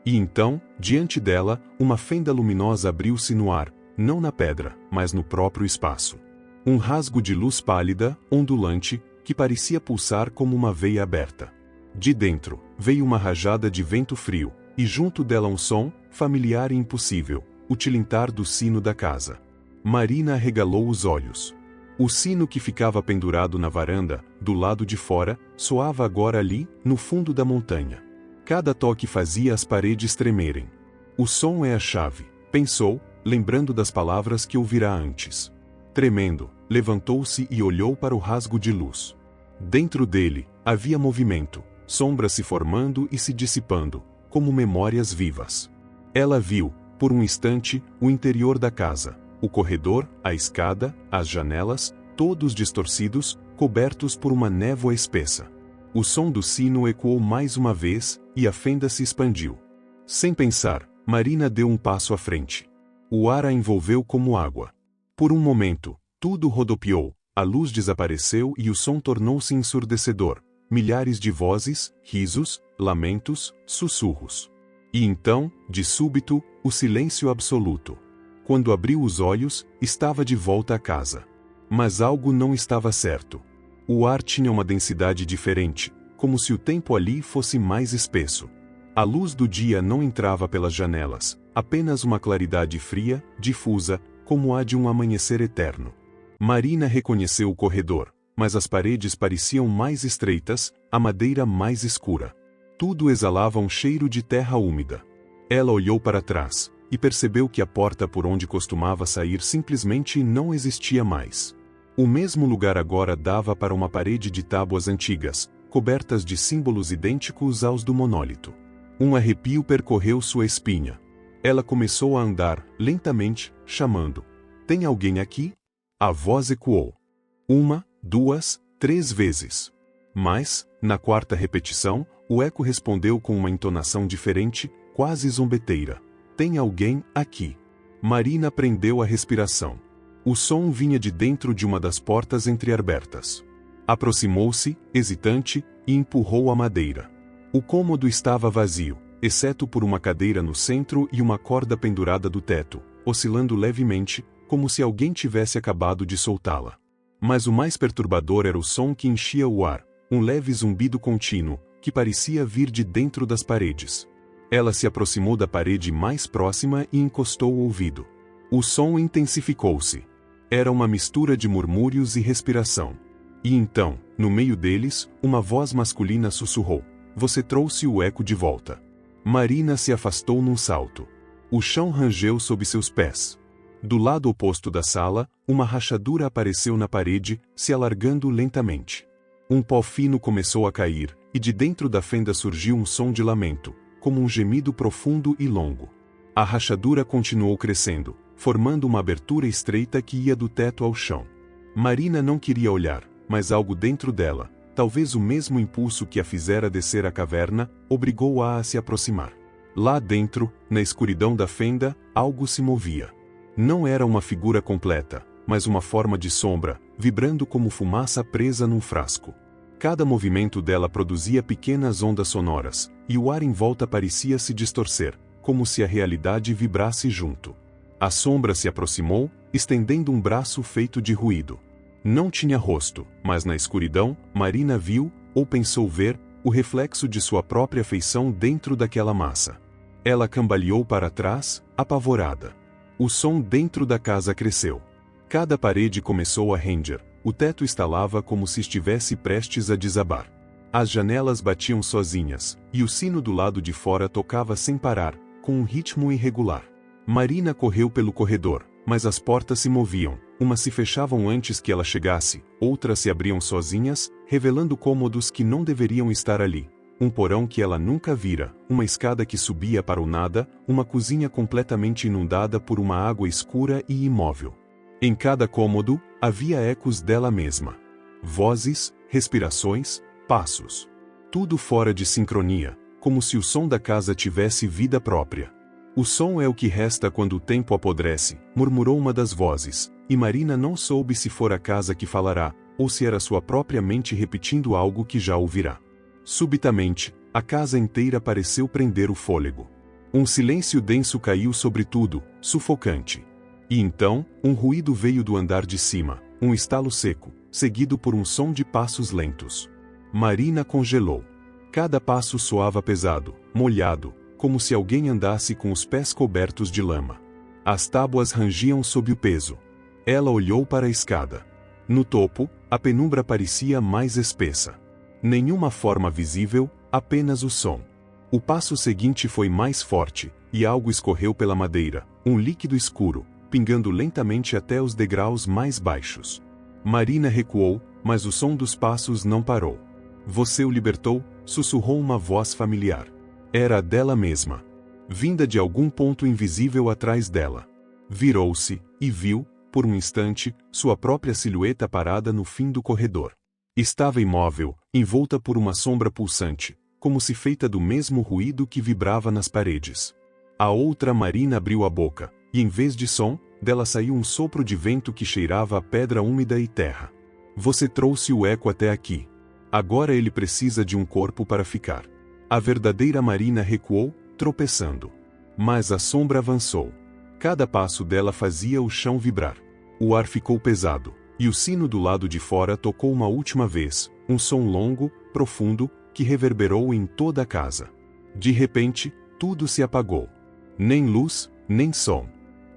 E então, diante dela, uma fenda luminosa abriu-se no ar, não na pedra, mas no próprio espaço. Um rasgo de luz pálida, ondulante, que parecia pulsar como uma veia aberta. De dentro, veio uma rajada de vento frio, e junto dela um som, familiar e impossível, o tilintar do sino da casa. Marina arregalou os olhos. O sino que ficava pendurado na varanda, do lado de fora, soava agora ali, no fundo da montanha. Cada toque fazia as paredes tremerem. O som é a chave, pensou, lembrando das palavras que ouvirá antes. Tremendo, levantou-se e olhou para o rasgo de luz. Dentro dele, havia movimento, sombras se formando e se dissipando, como memórias vivas. Ela viu, por um instante, o interior da casa, o corredor, a escada, as janelas, todos distorcidos, cobertos por uma névoa espessa. O som do sino ecoou mais uma vez, e a fenda se expandiu. Sem pensar, Marina deu um passo à frente. O ar a envolveu como água. Por um momento, tudo rodopiou, a luz desapareceu e o som tornou-se ensurdecedor. Milhares de vozes, risos, lamentos, sussurros. E então, de súbito, o silêncio absoluto. Quando abriu os olhos, estava de volta à casa. Mas algo não estava certo. O ar tinha uma densidade diferente, como se o tempo ali fosse mais espesso. A luz do dia não entrava pelas janelas, apenas uma claridade fria, difusa, como a de um amanhecer eterno. Marina reconheceu o corredor, mas as paredes pareciam mais estreitas, a madeira mais escura. Tudo exalava um cheiro de terra úmida. Ela olhou para trás e percebeu que a porta por onde costumava sair simplesmente não existia mais. O mesmo lugar agora dava para uma parede de tábuas antigas, cobertas de símbolos idênticos aos do monólito. Um arrepio percorreu sua espinha. Ela começou a andar, lentamente, chamando. "Tem alguém aqui?" A voz ecoou. 1, 2, 3 vezes. Mas, na quarta repetição, o eco respondeu com uma entonação diferente, quase zombeteira. "Tem alguém aqui." Marina prendeu a respiração. O som vinha de dentro de uma das portas entreabertas. Aproximou-se, hesitante, e empurrou a madeira. O cômodo estava vazio, exceto por uma cadeira no centro e uma corda pendurada do teto, oscilando levemente, como se alguém tivesse acabado de soltá-la. Mas o mais perturbador era o som que enchia o ar, um leve zumbido contínuo, que parecia vir de dentro das paredes. Ela se aproximou da parede mais próxima e encostou o ouvido. O som intensificou-se. Era uma mistura de murmúrios e respiração. E então, no meio deles, uma voz masculina sussurrou. "Você trouxe o eco de volta." Marina se afastou num salto. O chão rangeu sob seus pés. Do lado oposto da sala, uma rachadura apareceu na parede, se alargando lentamente. Um pó fino começou a cair, e de dentro da fenda surgiu um som de lamento, como um gemido profundo e longo. A rachadura continuou crescendo, formando uma abertura estreita que ia do teto ao chão. Marina não queria olhar, mas algo dentro dela, talvez o mesmo impulso que a fizera descer a caverna, obrigou-a a se aproximar. Lá dentro, na escuridão da fenda, algo se movia. Não era uma figura completa, mas uma forma de sombra, vibrando como fumaça presa num frasco. Cada movimento dela produzia pequenas ondas sonoras, e o ar em volta parecia se distorcer, como se a realidade vibrasse junto. A sombra se aproximou, estendendo um braço feito de ruído. Não tinha rosto, mas na escuridão, Marina viu, ou pensou ver, o reflexo de sua própria feição dentro daquela massa. Ela cambaleou para trás, apavorada. O som dentro da casa cresceu. Cada parede começou a ranger, o teto estalava como se estivesse prestes a desabar. As janelas batiam sozinhas, e o sino do lado de fora tocava sem parar, com um ritmo irregular. Marina correu pelo corredor, mas as portas se moviam, umas se fechavam antes que ela chegasse, outras se abriam sozinhas, revelando cômodos que não deveriam estar ali. Um porão que ela nunca vira, uma escada que subia para o nada, uma cozinha completamente inundada por uma água escura e imóvel. Em cada cômodo, havia ecos dela mesma. Vozes, respirações, passos. Tudo fora de sincronia, como se o som da casa tivesse vida própria. "O som é o que resta quando o tempo apodrece", murmurou uma das vozes, e Marina não soube se for a casa que falará, ou se era sua própria mente repetindo algo que já ouvirá. Subitamente, a casa inteira pareceu prender o fôlego. Um silêncio denso caiu sobre tudo, sufocante. E então, um ruído veio do andar de cima, um estalo seco, seguido por um som de passos lentos. Marina congelou. Cada passo soava pesado, molhado, como se alguém andasse com os pés cobertos de lama. As tábuas rangiam sob o peso. Ela olhou para a escada. No topo, a penumbra parecia mais espessa. Nenhuma forma visível, apenas o som. O passo seguinte foi mais forte, e algo escorreu pela madeira, um líquido escuro, pingando lentamente até os degraus mais baixos. Marina recuou, mas o som dos passos não parou. "Você o libertou?", sussurrou uma voz familiar. Era a dela mesma. Vinda de algum ponto invisível atrás dela. Virou-se, e viu, por um instante, sua própria silhueta parada no fim do corredor. Estava imóvel, envolta por uma sombra pulsante, como se feita do mesmo ruído que vibrava nas paredes. A outra Marina abriu a boca, e em vez de som, dela saiu um sopro de vento que cheirava a pedra úmida e terra. "Você trouxe o eco até aqui. Agora ele precisa de um corpo para ficar." A verdadeira Marina recuou, tropeçando. Mas a sombra avançou. Cada passo dela fazia o chão vibrar. O ar ficou pesado, e o sino do lado de fora tocou uma última vez, um som longo, profundo, que reverberou em toda a casa. De repente, tudo se apagou. Nem luz, nem som.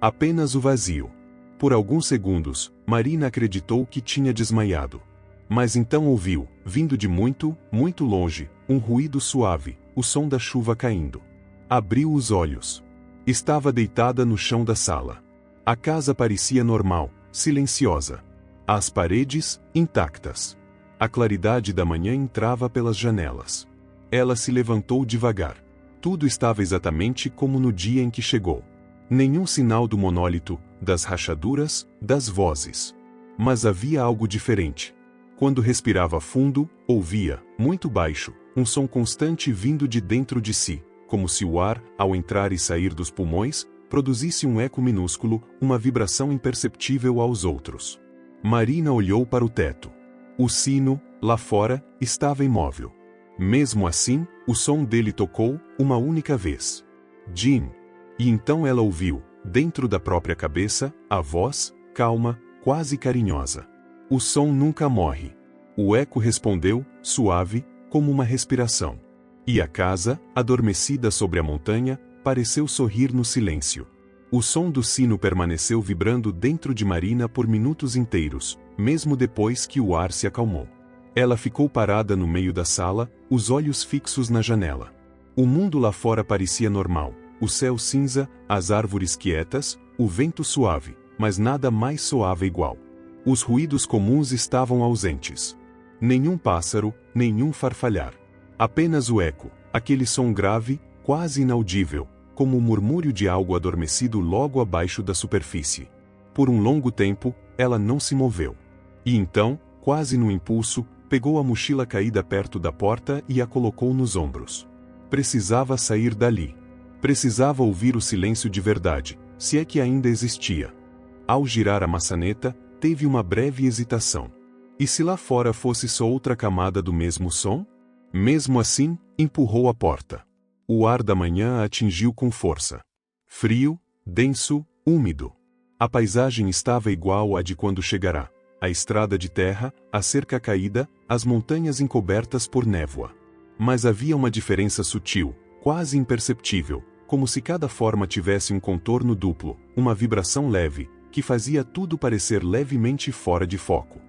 Apenas o vazio. Por alguns segundos, Marina acreditou que tinha desmaiado. Mas então ouviu, vindo de muito, muito longe, um ruído suave, o som da chuva caindo. Abriu os olhos. Estava deitada no chão da sala. A casa parecia normal, silenciosa. As paredes, intactas. A claridade da manhã entrava pelas janelas. Ela se levantou devagar. Tudo estava exatamente como no dia em que chegou. Nenhum sinal do monólito, das rachaduras, das vozes. Mas havia algo diferente. Quando respirava fundo, ouvia, muito baixo, um som constante vindo de dentro de si, como se o ar, ao entrar e sair dos pulmões, produzisse um eco minúsculo, uma vibração imperceptível aos outros. Marina olhou para o teto. O sino, lá fora, estava imóvel. Mesmo assim, o som dele tocou, uma única vez. Jim. E então ela ouviu, dentro da própria cabeça, a voz, calma, quase carinhosa. O som nunca morre. O eco respondeu, suave, como uma respiração. E a casa, adormecida sobre a montanha, pareceu sorrir no silêncio. O som do sino permaneceu vibrando dentro de Marina por minutos inteiros, mesmo depois que o ar se acalmou. Ela ficou parada no meio da sala, os olhos fixos na janela. O mundo lá fora parecia normal, o céu cinza, as árvores quietas, o vento suave, mas nada mais soava igual. Os ruídos comuns estavam ausentes. Nenhum pássaro, nenhum farfalhar. Apenas o eco, aquele som grave, quase inaudível, como o murmúrio de algo adormecido logo abaixo da superfície. Por um longo tempo, ela não se moveu. E então, quase no impulso, pegou a mochila caída perto da porta e a colocou nos ombros. Precisava sair dali. Precisava ouvir o silêncio de verdade, se é que ainda existia. Ao girar a maçaneta, teve uma breve hesitação. E se lá fora fosse só outra camada do mesmo som? Mesmo assim, empurrou a porta. O ar da manhã a atingiu com força. Frio, denso, úmido. A paisagem estava igual à de quando chegará. A estrada de terra, a cerca caída, as montanhas encobertas por névoa. Mas havia uma diferença sutil, quase imperceptível, como se cada forma tivesse um contorno duplo, uma vibração leve, que fazia tudo parecer levemente fora de foco.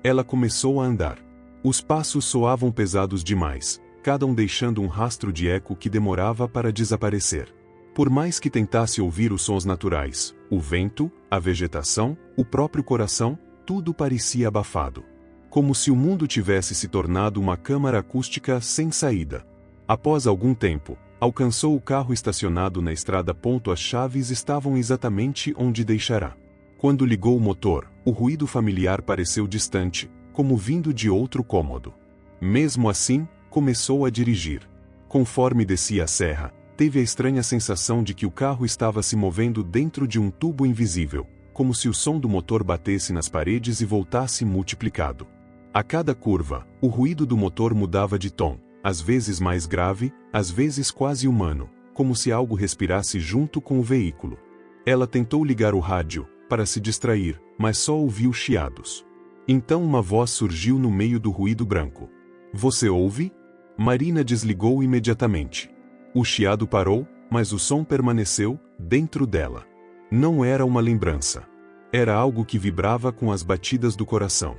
Ela começou a andar. Os passos soavam pesados demais, cada um deixando um rastro de eco que demorava para desaparecer. Por mais que tentasse ouvir os sons naturais, o vento, a vegetação, o próprio coração, tudo parecia abafado. Como se o mundo tivesse se tornado uma câmara acústica sem saída. Após algum tempo, alcançou o carro estacionado na estrada. As chaves estavam exatamente onde deixará. Quando ligou o motor, o ruído familiar pareceu distante, como vindo de outro cômodo. Mesmo assim, começou a dirigir. Conforme descia a serra, teve a estranha sensação de que o carro estava se movendo dentro de um tubo invisível, como se o som do motor batesse nas paredes e voltasse multiplicado. A cada curva, o ruído do motor mudava de tom, às vezes mais grave, às vezes quase humano, como se algo respirasse junto com o veículo. Ela tentou ligar o rádio, para se distrair, mas só ouviu chiados. Então uma voz surgiu no meio do ruído branco. "Você ouve?" Marina desligou imediatamente. O chiado parou, mas o som permaneceu, dentro dela. Não era uma lembrança. Era algo que vibrava com as batidas do coração.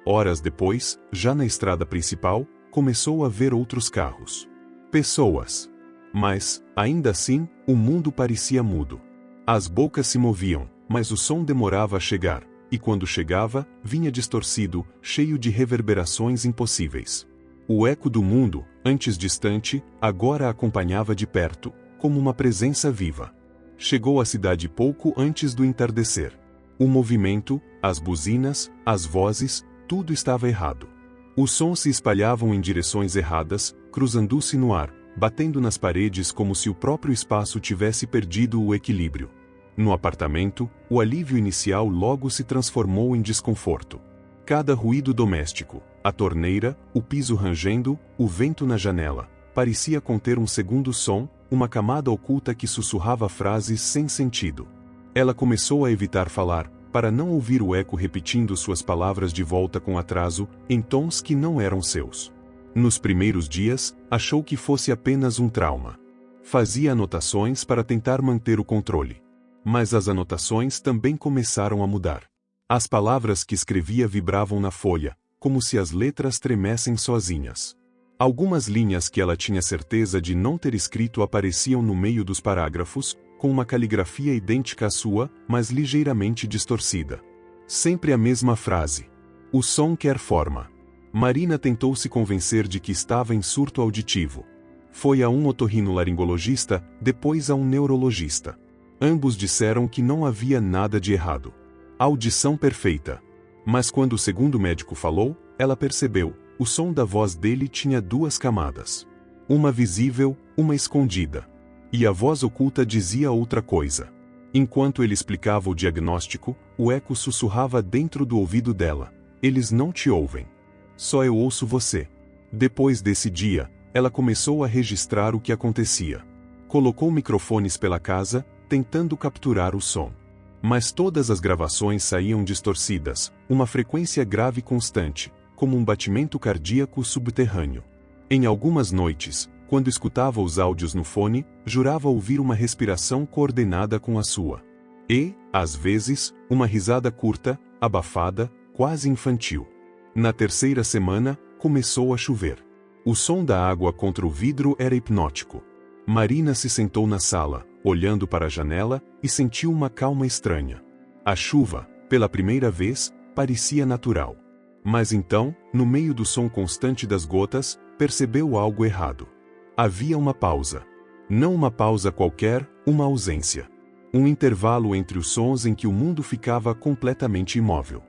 Horas depois, já na estrada principal, começou a ver outros carros. Pessoas. Mas, ainda assim, o mundo parecia mudo. As bocas se moviam, mas o som demorava a chegar, e quando chegava, vinha distorcido, cheio de reverberações impossíveis. O eco do mundo, antes distante, agora a acompanhava de perto, como uma presença viva. Chegou à cidade pouco antes do entardecer. O movimento, as buzinas, as vozes, tudo estava errado. Os sons se espalhavam em direções erradas, cruzando-se no ar, batendo nas paredes como se o próprio espaço tivesse perdido o equilíbrio. No apartamento, o alívio inicial logo se transformou em desconforto. Cada ruído doméstico, a torneira, o piso rangendo, o vento na janela, parecia conter um segundo som, uma camada oculta que sussurrava frases sem sentido. Ela começou a evitar falar, para não ouvir o eco repetindo suas palavras de volta com atraso, em tons que não eram seus. Nos primeiros dias, achou que fosse apenas um trauma. Fazia anotações para tentar manter o controle. Mas as anotações também começaram a mudar. As palavras que escrevia vibravam na folha, como se as letras tremessem sozinhas. Algumas linhas que ela tinha certeza de não ter escrito apareciam no meio dos parágrafos, com uma caligrafia idêntica à sua, mas ligeiramente distorcida. Sempre a mesma frase. O som quer forma. Marina tentou se convencer de que estava em surto auditivo. Foi a um otorrinolaringologista, depois a um neurologista. Ambos disseram que não havia nada de errado. Audição perfeita. Mas quando o segundo médico falou, ela percebeu. O som da voz dele tinha duas camadas. Uma visível, uma escondida. E a voz oculta dizia outra coisa. Enquanto ele explicava o diagnóstico, o eco sussurrava dentro do ouvido dela. Eles não te ouvem. Só eu ouço você. Depois desse dia, ela começou a registrar o que acontecia. Colocou microfones pela casa, tentando capturar o som. Mas todas as gravações saíam distorcidas, uma frequência grave constante, como um batimento cardíaco subterrâneo. Em algumas noites, quando escutava os áudios no fone, jurava ouvir uma respiração coordenada com a sua. E, às vezes, uma risada curta, abafada, quase infantil. Na terceira semana, começou a chover. O som da água contra o vidro era hipnótico. Marina se sentou na sala, olhando para a janela, e sentiu uma calma estranha. A chuva, pela primeira vez, parecia natural. Mas então, no meio do som constante das gotas, percebeu algo errado. Havia uma pausa. Não uma pausa qualquer, uma ausência. Um intervalo entre os sons em que o mundo ficava completamente imóvel.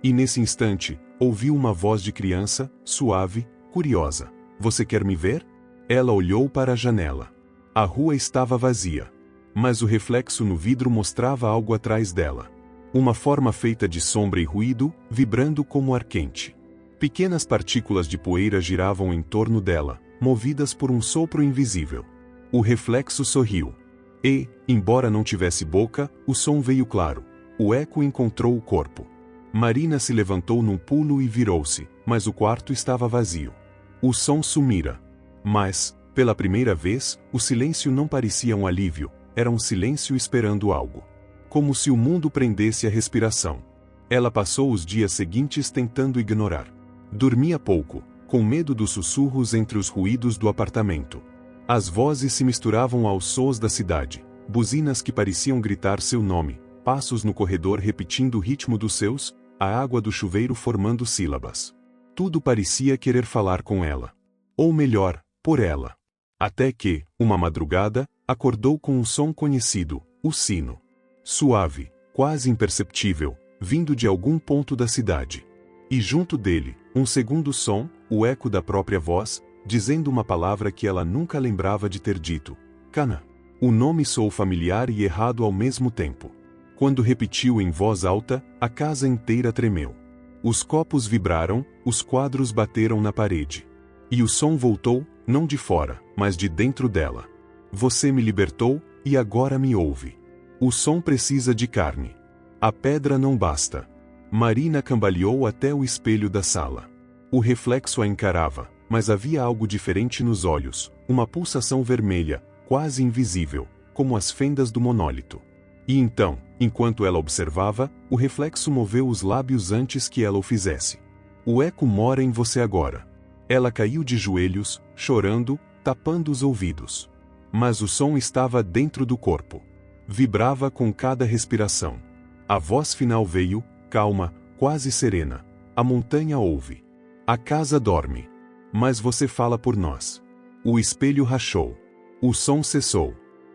E nesse instante, ouviu uma voz de criança, suave, curiosa. Você quer me ver? Ela olhou para a janela. A rua estava vazia. Mas o reflexo no vidro mostrava algo atrás dela. Uma forma feita de sombra e ruído, vibrando como ar quente. Pequenas partículas de poeira giravam em torno dela, movidas por um sopro invisível. O reflexo sorriu. E, embora não tivesse boca, o som veio claro. O eco encontrou o corpo. Marina se levantou num pulo e virou-se, mas o quarto estava vazio. O som sumira. Mas, pela primeira vez, o silêncio não parecia um alívio, era um silêncio esperando algo. Como se o mundo prendesse a respiração. Ela passou os dias seguintes tentando ignorar. Dormia pouco, com medo dos sussurros entre os ruídos do apartamento. As vozes se misturavam aos sons da cidade, buzinas que pareciam gritar seu nome, passos no corredor repetindo o ritmo dos seus, a água do chuveiro formando sílabas. Tudo parecia querer falar com ela. Ou melhor, por ela. Até que, uma madrugada, acordou com um som conhecido, o sino. Suave, quase imperceptível, vindo de algum ponto da cidade. E junto dele, um segundo som, o eco da própria voz, dizendo uma palavra que ela nunca lembrava de ter dito. Cana. O nome soou familiar e errado ao mesmo tempo. Quando repetiu em voz alta, a casa inteira tremeu. Os copos vibraram, os quadros bateram na parede. E o som voltou, não de fora, mas de dentro dela. Você me libertou, e agora me ouve. O som precisa de carne. A pedra não basta. Marina cambaleou até o espelho da sala. O reflexo a encarava, mas havia algo diferente nos olhos, uma pulsação vermelha, quase invisível, como as fendas do monólito. E então, enquanto ela observava, o reflexo moveu os lábios antes que ela o fizesse. O eco mora em você agora. Ela caiu de joelhos, chorando, tapando os ouvidos. Mas o som estava dentro do corpo. Vibrava com cada respiração. A voz final veio, calma, quase serena. A montanha ouve. A casa dorme. Mas você fala por nós. O espelho rachou. O som cessou.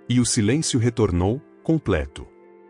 E o silêncio retornou, completo.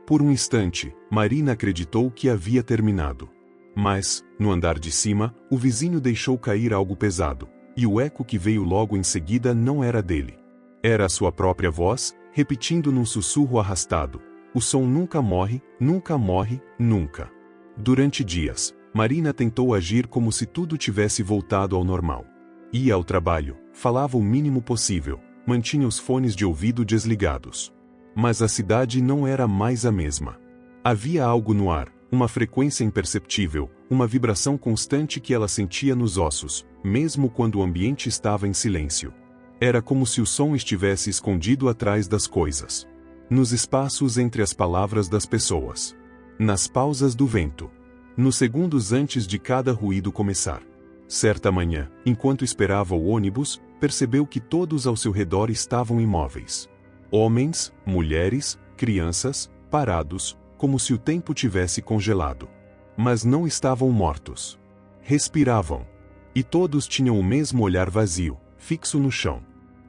Por um instante, Marina acreditou que havia terminado. Mas, no andar de cima, o vizinho deixou cair algo pesado, e o eco que veio logo em seguida não era dele. Era a sua própria voz, repetindo num sussurro arrastado. O som nunca morre, nunca morre, nunca. Durante dias, Marina tentou agir como se tudo tivesse voltado ao normal. Ia ao trabalho, falava o mínimo possível, mantinha os fones de ouvido desligados. Mas a cidade não era mais a mesma. Havia algo no ar, uma frequência imperceptível, uma vibração constante que ela sentia nos ossos, mesmo quando o ambiente estava em silêncio. Era como se o som estivesse escondido atrás das coisas. Nos espaços entre as palavras das pessoas. Nas pausas do vento. Nos segundos antes de cada ruído começar. Certa manhã, enquanto esperava o ônibus, percebeu que todos ao seu redor estavam imóveis. Homens, mulheres, crianças, parados, como se o tempo tivesse congelado. Mas não estavam mortos. Respiravam. E todos tinham o mesmo olhar vazio, fixo no chão.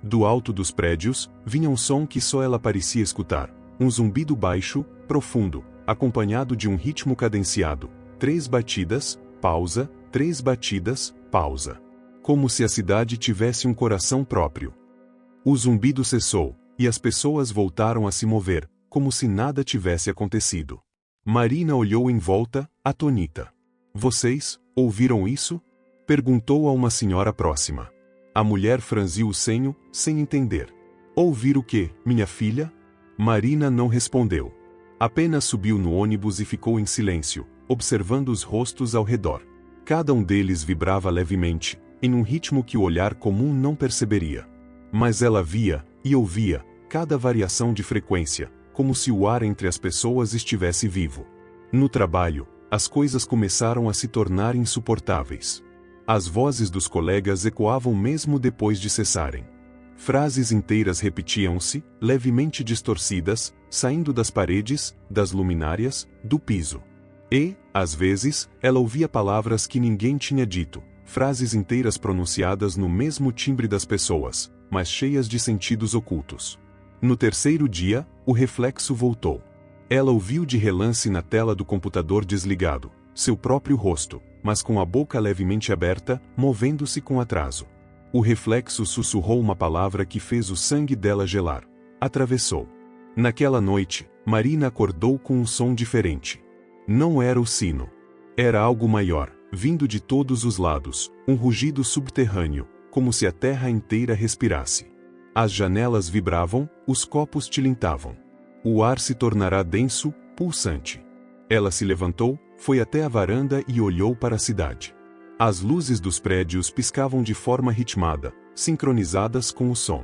Do alto dos prédios, vinha um som que só ela parecia escutar. Um zumbido baixo, profundo, acompanhado de um ritmo cadenciado. 3 batidas, pausa, 3 batidas, pausa. Como se a cidade tivesse um coração próprio. O zumbido cessou, e as pessoas voltaram a se mover, como se nada tivesse acontecido. Marina olhou em volta, atônita. Vocês, ouviram isso? Perguntou a uma senhora próxima. A mulher franziu o senho, sem entender. Ouvir o quê, minha filha? Marina não respondeu. Apenas subiu no ônibus e ficou em silêncio, observando os rostos ao redor. Cada um deles vibrava levemente, em um ritmo que o olhar comum não perceberia. Mas ela via, e ouvia, cada variação de frequência, como se o ar entre as pessoas estivesse vivo. No trabalho, as coisas começaram a se tornar insuportáveis. As vozes dos colegas ecoavam mesmo depois de cessarem. Frases inteiras repetiam-se, levemente distorcidas, saindo das paredes, das luminárias, do piso. E, às vezes, ela ouvia palavras que ninguém tinha dito, frases inteiras pronunciadas no mesmo timbre das pessoas, mas cheias de sentidos ocultos. No terceiro dia, o reflexo voltou. Ela ouviu de relance na tela do computador desligado, seu próprio rosto, mas com a boca levemente aberta, movendo-se com atraso. O reflexo sussurrou uma palavra que fez o sangue dela gelar. Atravessou. Naquela noite, Marina acordou com um som diferente. Não era o sino. Era algo maior, vindo de todos os lados, um rugido subterrâneo, como se a terra inteira respirasse. As janelas vibravam, os copos tilintavam. O ar se tornará denso, pulsante. Ela se levantou, foi até a varanda e olhou para a cidade. As luzes dos prédios piscavam de forma ritmada, sincronizadas com o som.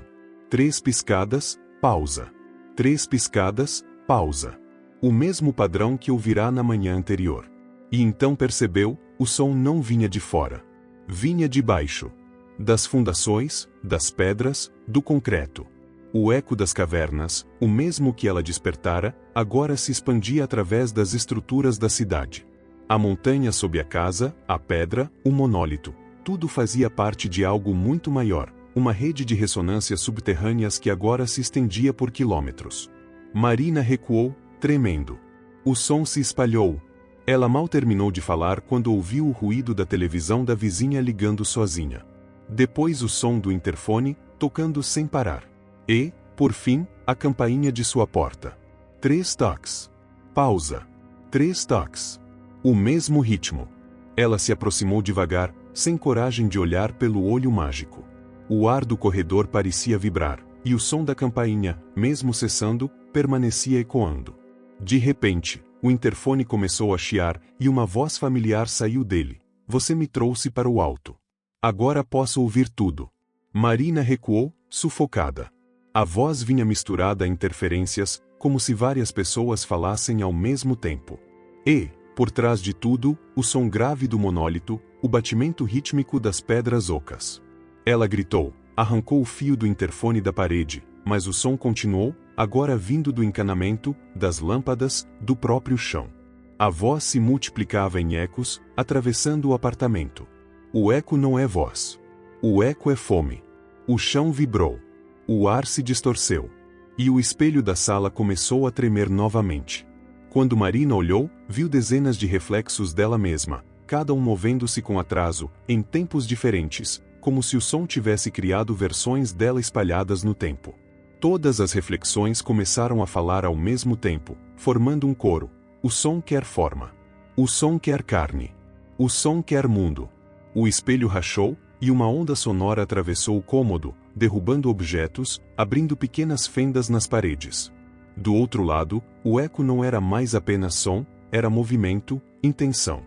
3 piscadas, pausa. 3 piscadas, pausa. O mesmo padrão que ouvirá na manhã anterior. E então percebeu, o som não vinha de fora. Vinha de baixo. Das fundações, das pedras, do concreto. O eco das cavernas, o mesmo que ela despertara, agora se expandia através das estruturas da cidade. A montanha sob a casa, a pedra, o monólito, tudo fazia parte de algo muito maior, uma rede de ressonâncias subterrâneas que agora se estendia por quilômetros. Marina recuou, tremendo. O som se espalhou. Ela mal terminou de falar quando ouviu o ruído da televisão da vizinha ligando sozinha. Depois o som do interfone, tocando sem parar. E, por fim, a campainha de sua porta. 3 toques. Pausa. 3 toques. O mesmo ritmo. Ela se aproximou devagar, sem coragem de olhar pelo olho mágico. O ar do corredor parecia vibrar, e o som da campainha, mesmo cessando, permanecia ecoando. De repente, o interfone começou a chiar, e uma voz familiar saiu dele. Você me trouxe para o alto. Agora posso ouvir tudo. Marina recuou, sufocada. A voz vinha misturada a interferências, como se várias pessoas falassem ao mesmo tempo. E, por trás de tudo, o som grave do monólito, o batimento rítmico das pedras ocas. Ela gritou, arrancou o fio do interfone da parede, mas o som continuou, agora vindo do encanamento, das lâmpadas, do próprio chão. A voz se multiplicava em ecos, atravessando o apartamento. O eco não é voz. O eco é fome. O chão vibrou. O ar se distorceu. E o espelho da sala começou a tremer novamente. Quando Marina olhou, viu dezenas de reflexos dela mesma, cada um movendo-se com atraso, em tempos diferentes, como se o som tivesse criado versões dela espalhadas no tempo. Todas as reflexões começaram a falar ao mesmo tempo, formando um coro. O som quer forma. O som quer carne. O som quer mundo. O espelho rachou, e uma onda sonora atravessou o cômodo, derrubando objetos, abrindo pequenas fendas nas paredes. Do outro lado, o eco não era mais apenas som, era movimento, intenção.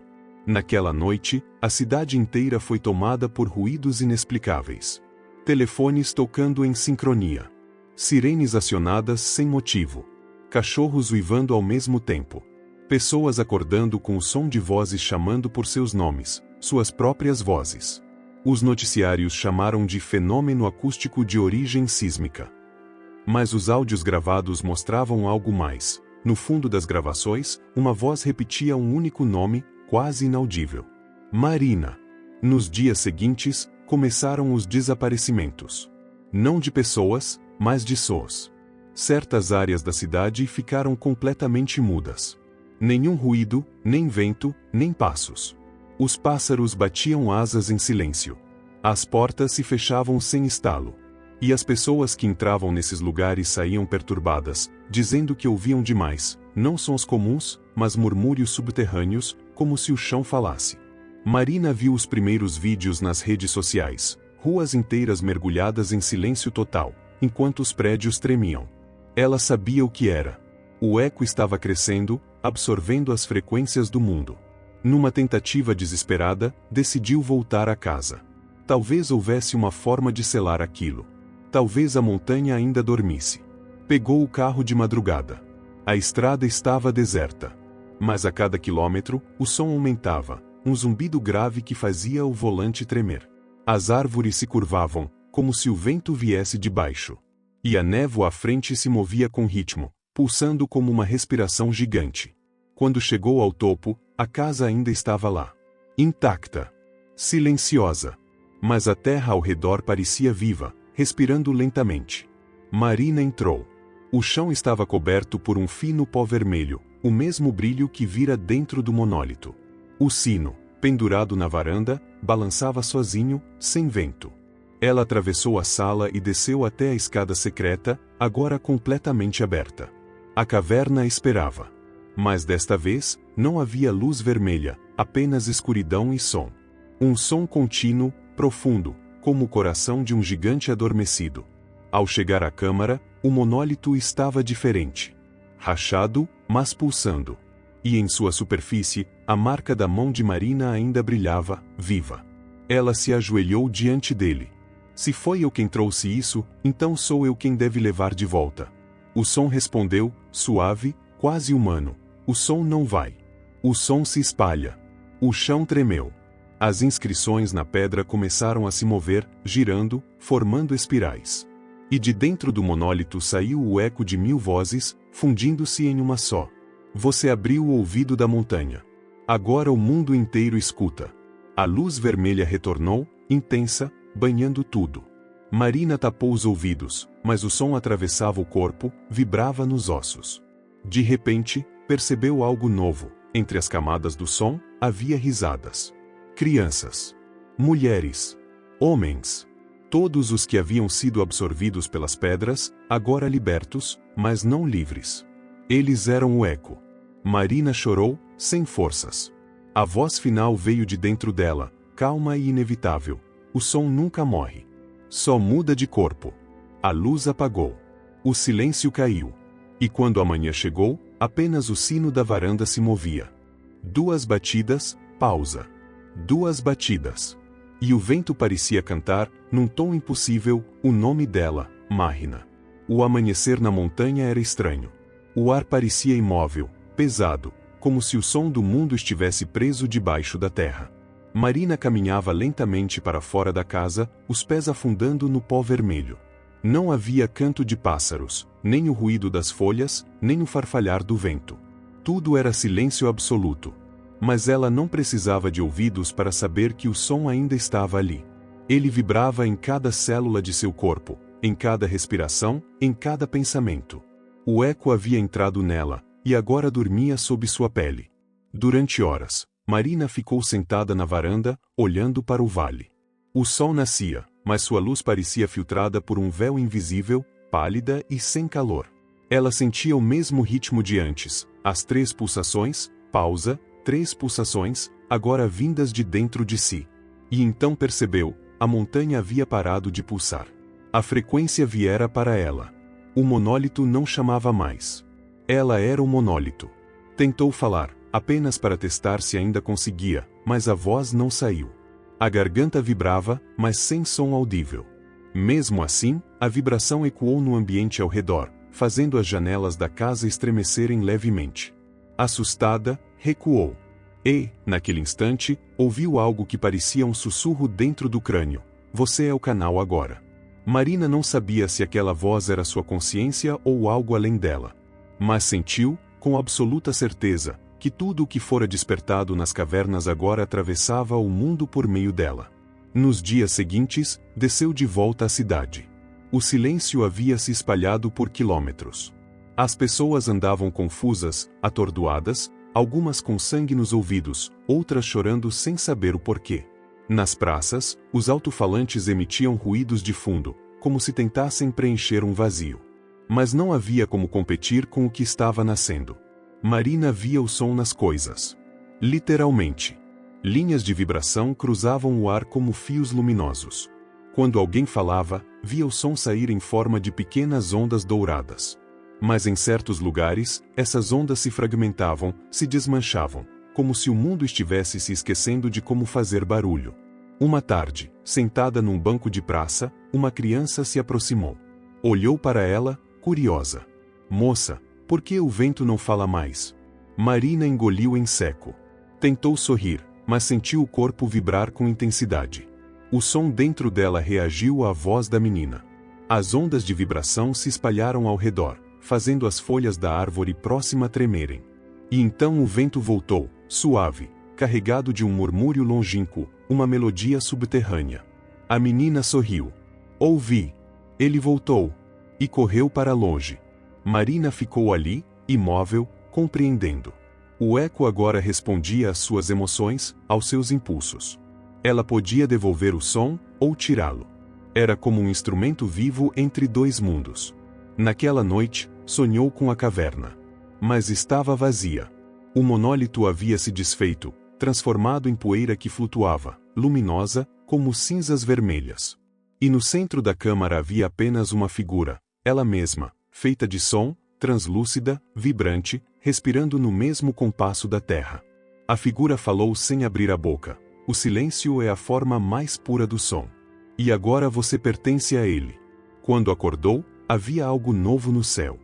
Naquela noite, a cidade inteira foi tomada por ruídos inexplicáveis. Telefones tocando em sincronia. Sirenes acionadas sem motivo. Cachorros uivando ao mesmo tempo. Pessoas acordando com o som de vozes chamando por seus nomes, suas próprias vozes. Os noticiários chamaram de fenômeno acústico de origem sísmica. Mas os áudios gravados mostravam algo mais. No fundo das gravações, uma voz repetia um único nome, quase inaudível: Marina. Nos dias seguintes, começaram os desaparecimentos. Não de pessoas, mas de sons. Certas áreas da cidade ficaram completamente mudas. Nenhum ruído, nem vento, nem passos. Os pássaros batiam asas em silêncio. As portas se fechavam sem estalo. E as pessoas que entravam nesses lugares saíam perturbadas, dizendo que ouviam demais, não sons comuns, mas murmúrios subterrâneos, como se o chão falasse. Marina viu os primeiros vídeos nas redes sociais, ruas inteiras mergulhadas em silêncio total, enquanto os prédios tremiam. Ela sabia o que era. O eco estava crescendo, absorvendo as frequências do mundo. Numa tentativa desesperada, decidiu voltar a casa. Talvez houvesse uma forma de selar aquilo. Talvez a montanha ainda dormisse. Pegou o carro de madrugada. A estrada estava deserta. Mas a cada quilômetro, o som aumentava, um zumbido grave que fazia o volante tremer. As árvores se curvavam, como se o vento viesse de baixo. E a névoa à frente se movia com ritmo, pulsando como uma respiração gigante. Quando chegou ao topo, a casa ainda estava lá. Intacta. Silenciosa. Mas a terra ao redor parecia viva, respirando lentamente. Marina entrou. O chão estava coberto por um fino pó vermelho, o mesmo brilho que vira dentro do monólito. O sino, pendurado na varanda, balançava sozinho, sem vento. Ela atravessou a sala e desceu até a escada secreta, agora completamente aberta. A caverna esperava. Mas desta vez, não havia luz vermelha, apenas escuridão e som. Um som contínuo, profundo, como o coração de um gigante adormecido. Ao chegar à câmara, o monólito estava diferente. Rachado, mas pulsando. E em sua superfície, a marca da mão de Marina ainda brilhava, viva. Ela se ajoelhou diante dele. Se foi eu quem trouxe isso, então sou eu quem deve levar de volta. O som respondeu, suave, quase humano. O som não vai. O som se espalha. O chão tremeu. As inscrições na pedra começaram a se mover, girando, formando espirais. E de dentro do monólito saiu o eco de 1000 vozes, fundindo-se em uma só. Você abriu o ouvido da montanha. Agora o mundo inteiro escuta. A luz vermelha retornou, intensa, banhando tudo. Marina tapou os ouvidos, mas o som atravessava o corpo, vibrava nos ossos. De repente, percebeu algo novo. Entre as camadas do som, havia risadas. Crianças. Mulheres. Homens. Todos os que haviam sido absorvidos pelas pedras, agora libertos, mas não livres. Eles eram o eco. Marina chorou, sem forças. A voz final veio de dentro dela, calma e inevitável. O som nunca morre. Só muda de corpo. A luz apagou. O silêncio caiu. E quando a manhã chegou, apenas o sino da varanda se movia. 2 batidas, pausa. 2 batidas. E o vento parecia cantar, num tom impossível, o nome dela, Marina. O amanhecer na montanha era estranho. O ar parecia imóvel, pesado, como se o som do mundo estivesse preso debaixo da terra. Marina caminhava lentamente para fora da casa, os pés afundando no pó vermelho. Não havia canto de pássaros, nem o ruído das folhas, nem o farfalhar do vento. Tudo era silêncio absoluto. Mas ela não precisava de ouvidos para saber que o som ainda estava ali. Ele vibrava em cada célula de seu corpo, em cada respiração, em cada pensamento. O eco havia entrado nela, e agora dormia sob sua pele. Durante horas, Marina ficou sentada na varanda, olhando para o vale. O sol nascia, mas sua luz parecia filtrada por um véu invisível, pálida e sem calor. Ela sentia o mesmo ritmo de antes, as 3 pulsações, pausa, 3 pulsações, agora vindas de dentro de si. E então percebeu, a montanha havia parado de pulsar. A frequência viera para ela. O monólito não chamava mais. Ela era o monólito. Tentou falar, apenas para testar se ainda conseguia, mas a voz não saiu. A garganta vibrava, mas sem som audível. Mesmo assim, a vibração ecoou no ambiente ao redor, fazendo as janelas da casa estremecerem levemente. Assustada, recuou. E, naquele instante, ouviu algo que parecia um sussurro dentro do crânio. Você é o canal agora. Marina não sabia se aquela voz era sua consciência ou algo além dela. Mas sentiu, com absoluta certeza, que tudo o que fora despertado nas cavernas agora atravessava o mundo por meio dela. Nos dias seguintes, desceu de volta à cidade. O silêncio havia se espalhado por quilômetros. As pessoas andavam confusas, atordoadas, algumas com sangue nos ouvidos, outras chorando sem saber o porquê. Nas praças, os alto-falantes emitiam ruídos de fundo, como se tentassem preencher um vazio. Mas não havia como competir com o que estava nascendo. Marina via o som nas coisas. Literalmente. Linhas de vibração cruzavam o ar como fios luminosos. Quando alguém falava, via o som sair em forma de pequenas ondas douradas. Mas em certos lugares, essas ondas se fragmentavam, se desmanchavam, como se o mundo estivesse se esquecendo de como fazer barulho. Uma tarde, sentada num banco de praça, uma criança se aproximou. Olhou para ela, curiosa. Moça, por que o vento não fala mais? Marina engoliu em seco. Tentou sorrir, mas sentiu o corpo vibrar com intensidade. O som dentro dela reagiu à voz da menina. As ondas de vibração se espalharam ao redor, fazendo as folhas da árvore próxima tremerem. E então o vento voltou, suave, carregado de um murmúrio longínquo, uma melodia subterrânea. A menina sorriu. Ouvi. Ele voltou. E correu para longe. Marina ficou ali, imóvel, compreendendo. O eco agora respondia às suas emoções, aos seus impulsos. Ela podia devolver o som, ou tirá-lo. Era como um instrumento vivo entre dois mundos. Naquela noite, sonhou com a caverna. Mas estava vazia. O monólito havia se desfeito, transformado em poeira que flutuava, luminosa, como cinzas vermelhas. E no centro da câmara havia apenas uma figura, ela mesma, feita de som, translúcida, vibrante, respirando no mesmo compasso da terra. A figura falou sem abrir a boca. O silêncio é a forma mais pura do som. E agora você pertence a ele. Quando acordou, havia algo novo no céu.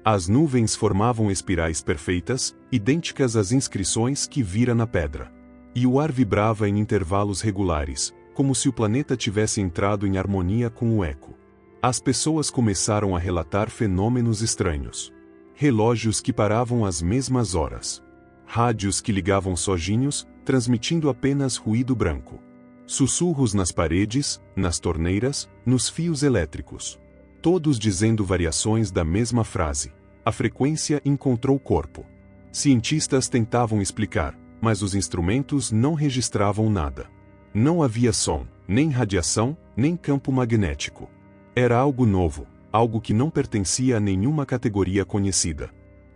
As nuvens formavam espirais perfeitas, idênticas às inscrições que vira na pedra. E o ar vibrava em intervalos regulares, como se o planeta tivesse entrado em harmonia com o eco. As pessoas começaram a relatar fenômenos estranhos. Relógios que paravam às mesmas horas. Rádios que ligavam sozinhos, transmitindo apenas ruído branco. Sussurros nas paredes, nas torneiras, nos fios elétricos. Todos dizendo variações da mesma frase. A frequência encontrou corpo. Cientistas tentavam explicar, mas os instrumentos não registravam nada. Não havia som, nem radiação, nem campo magnético. Era algo novo, algo que não pertencia a nenhuma categoria conhecida.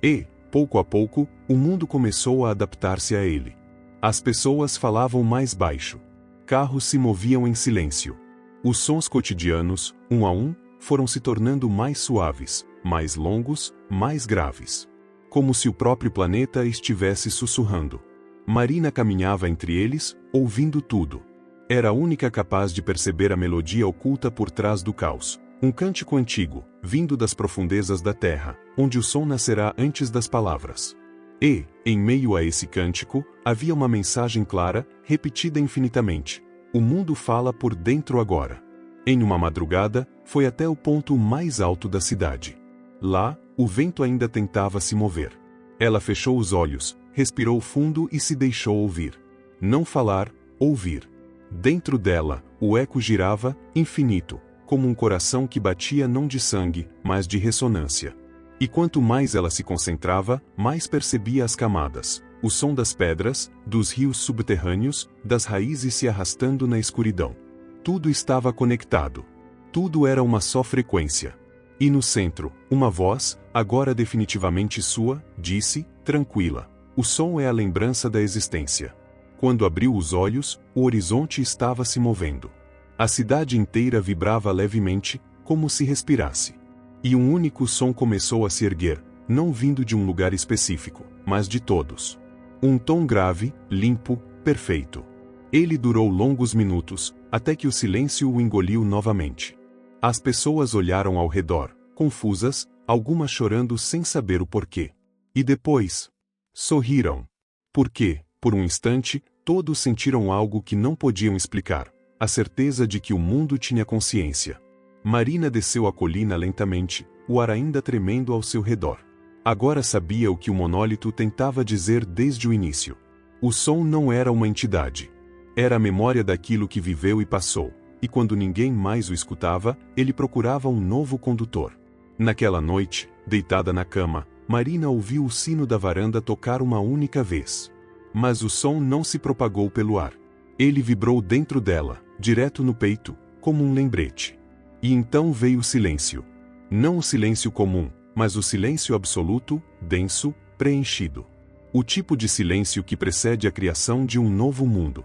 E, pouco a pouco, o mundo começou a adaptar-se a ele. As pessoas falavam mais baixo. Carros se moviam em silêncio. Os sons cotidianos, um a um, foram se tornando mais suaves, mais longos, mais graves. Como se o próprio planeta estivesse sussurrando. Marina caminhava entre eles, ouvindo tudo. Era a única capaz de perceber a melodia oculta por trás do caos. Um cântico antigo, vindo das profundezas da terra, onde o som nascerá antes das palavras. E, em meio a esse cântico, havia uma mensagem clara, repetida infinitamente. O mundo fala por dentro agora. Em uma madrugada, foi até o ponto mais alto da cidade. Lá, o vento ainda tentava se mover. Ela fechou os olhos, respirou fundo e se deixou ouvir. Não falar, ouvir. Dentro dela, o eco girava, infinito, como um coração que batia não de sangue, mas de ressonância. E quanto mais ela se concentrava, mais percebia as camadas, o som das pedras, dos rios subterrâneos, das raízes se arrastando na escuridão. Tudo estava conectado. Tudo era uma só frequência. E no centro, uma voz, agora definitivamente sua, disse, tranquila: o som é a lembrança da existência. Quando abriu os olhos, o horizonte estava se movendo. A cidade inteira vibrava levemente, como se respirasse. E um único som começou a se erguer, não vindo de um lugar específico, mas de todos. Um tom grave, limpo, perfeito. Ele durou longos minutos, até que o silêncio o engoliu novamente. As pessoas olharam ao redor, confusas, algumas chorando sem saber o porquê. E depois, sorriram. Por quê? Por um instante, todos sentiram algo que não podiam explicar, a certeza de que o mundo tinha consciência. Marina desceu a colina lentamente, o ar ainda tremendo ao seu redor. Agora sabia o que o monólito tentava dizer desde o início. O som não era uma entidade. Era a memória daquilo que viveu e passou, e quando ninguém mais o escutava, ele procurava um novo condutor. Naquela noite, deitada na cama, Marina ouviu o sino da varanda tocar uma única vez. Mas o som não se propagou pelo ar. Ele vibrou dentro dela, direto no peito, como um lembrete. E então veio o silêncio. Não o silêncio comum, mas o silêncio absoluto, denso, preenchido. O tipo de silêncio que precede a criação de um novo mundo.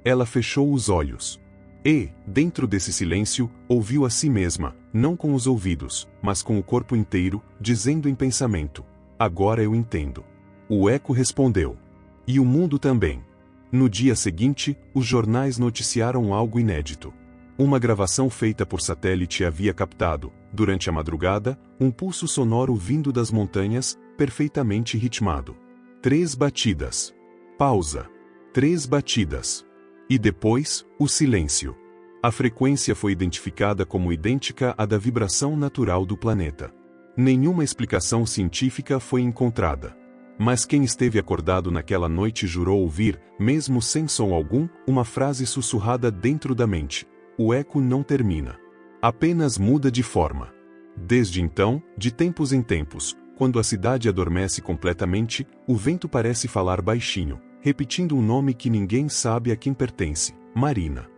Ela fechou os olhos. E, dentro desse silêncio, ouviu a si mesma, não com os ouvidos, mas com o corpo inteiro, dizendo em pensamento: agora eu entendo. O eco respondeu. E o mundo também. No dia seguinte, os jornais noticiaram algo inédito. Uma gravação feita por satélite havia captado, durante a madrugada, um pulso sonoro vindo das montanhas, perfeitamente ritmado. 3 batidas. Pausa. 3 batidas. E depois, o silêncio. A frequência foi identificada como idêntica à da vibração natural do planeta. Nenhuma explicação científica foi encontrada. Mas quem esteve acordado naquela noite jurou ouvir, mesmo sem som algum, uma frase sussurrada dentro da mente. O eco não termina. Apenas muda de forma. Desde então, de tempos em tempos, quando a cidade adormece completamente, o vento parece falar baixinho, repetindo um nome que ninguém sabe a quem pertence: Marina.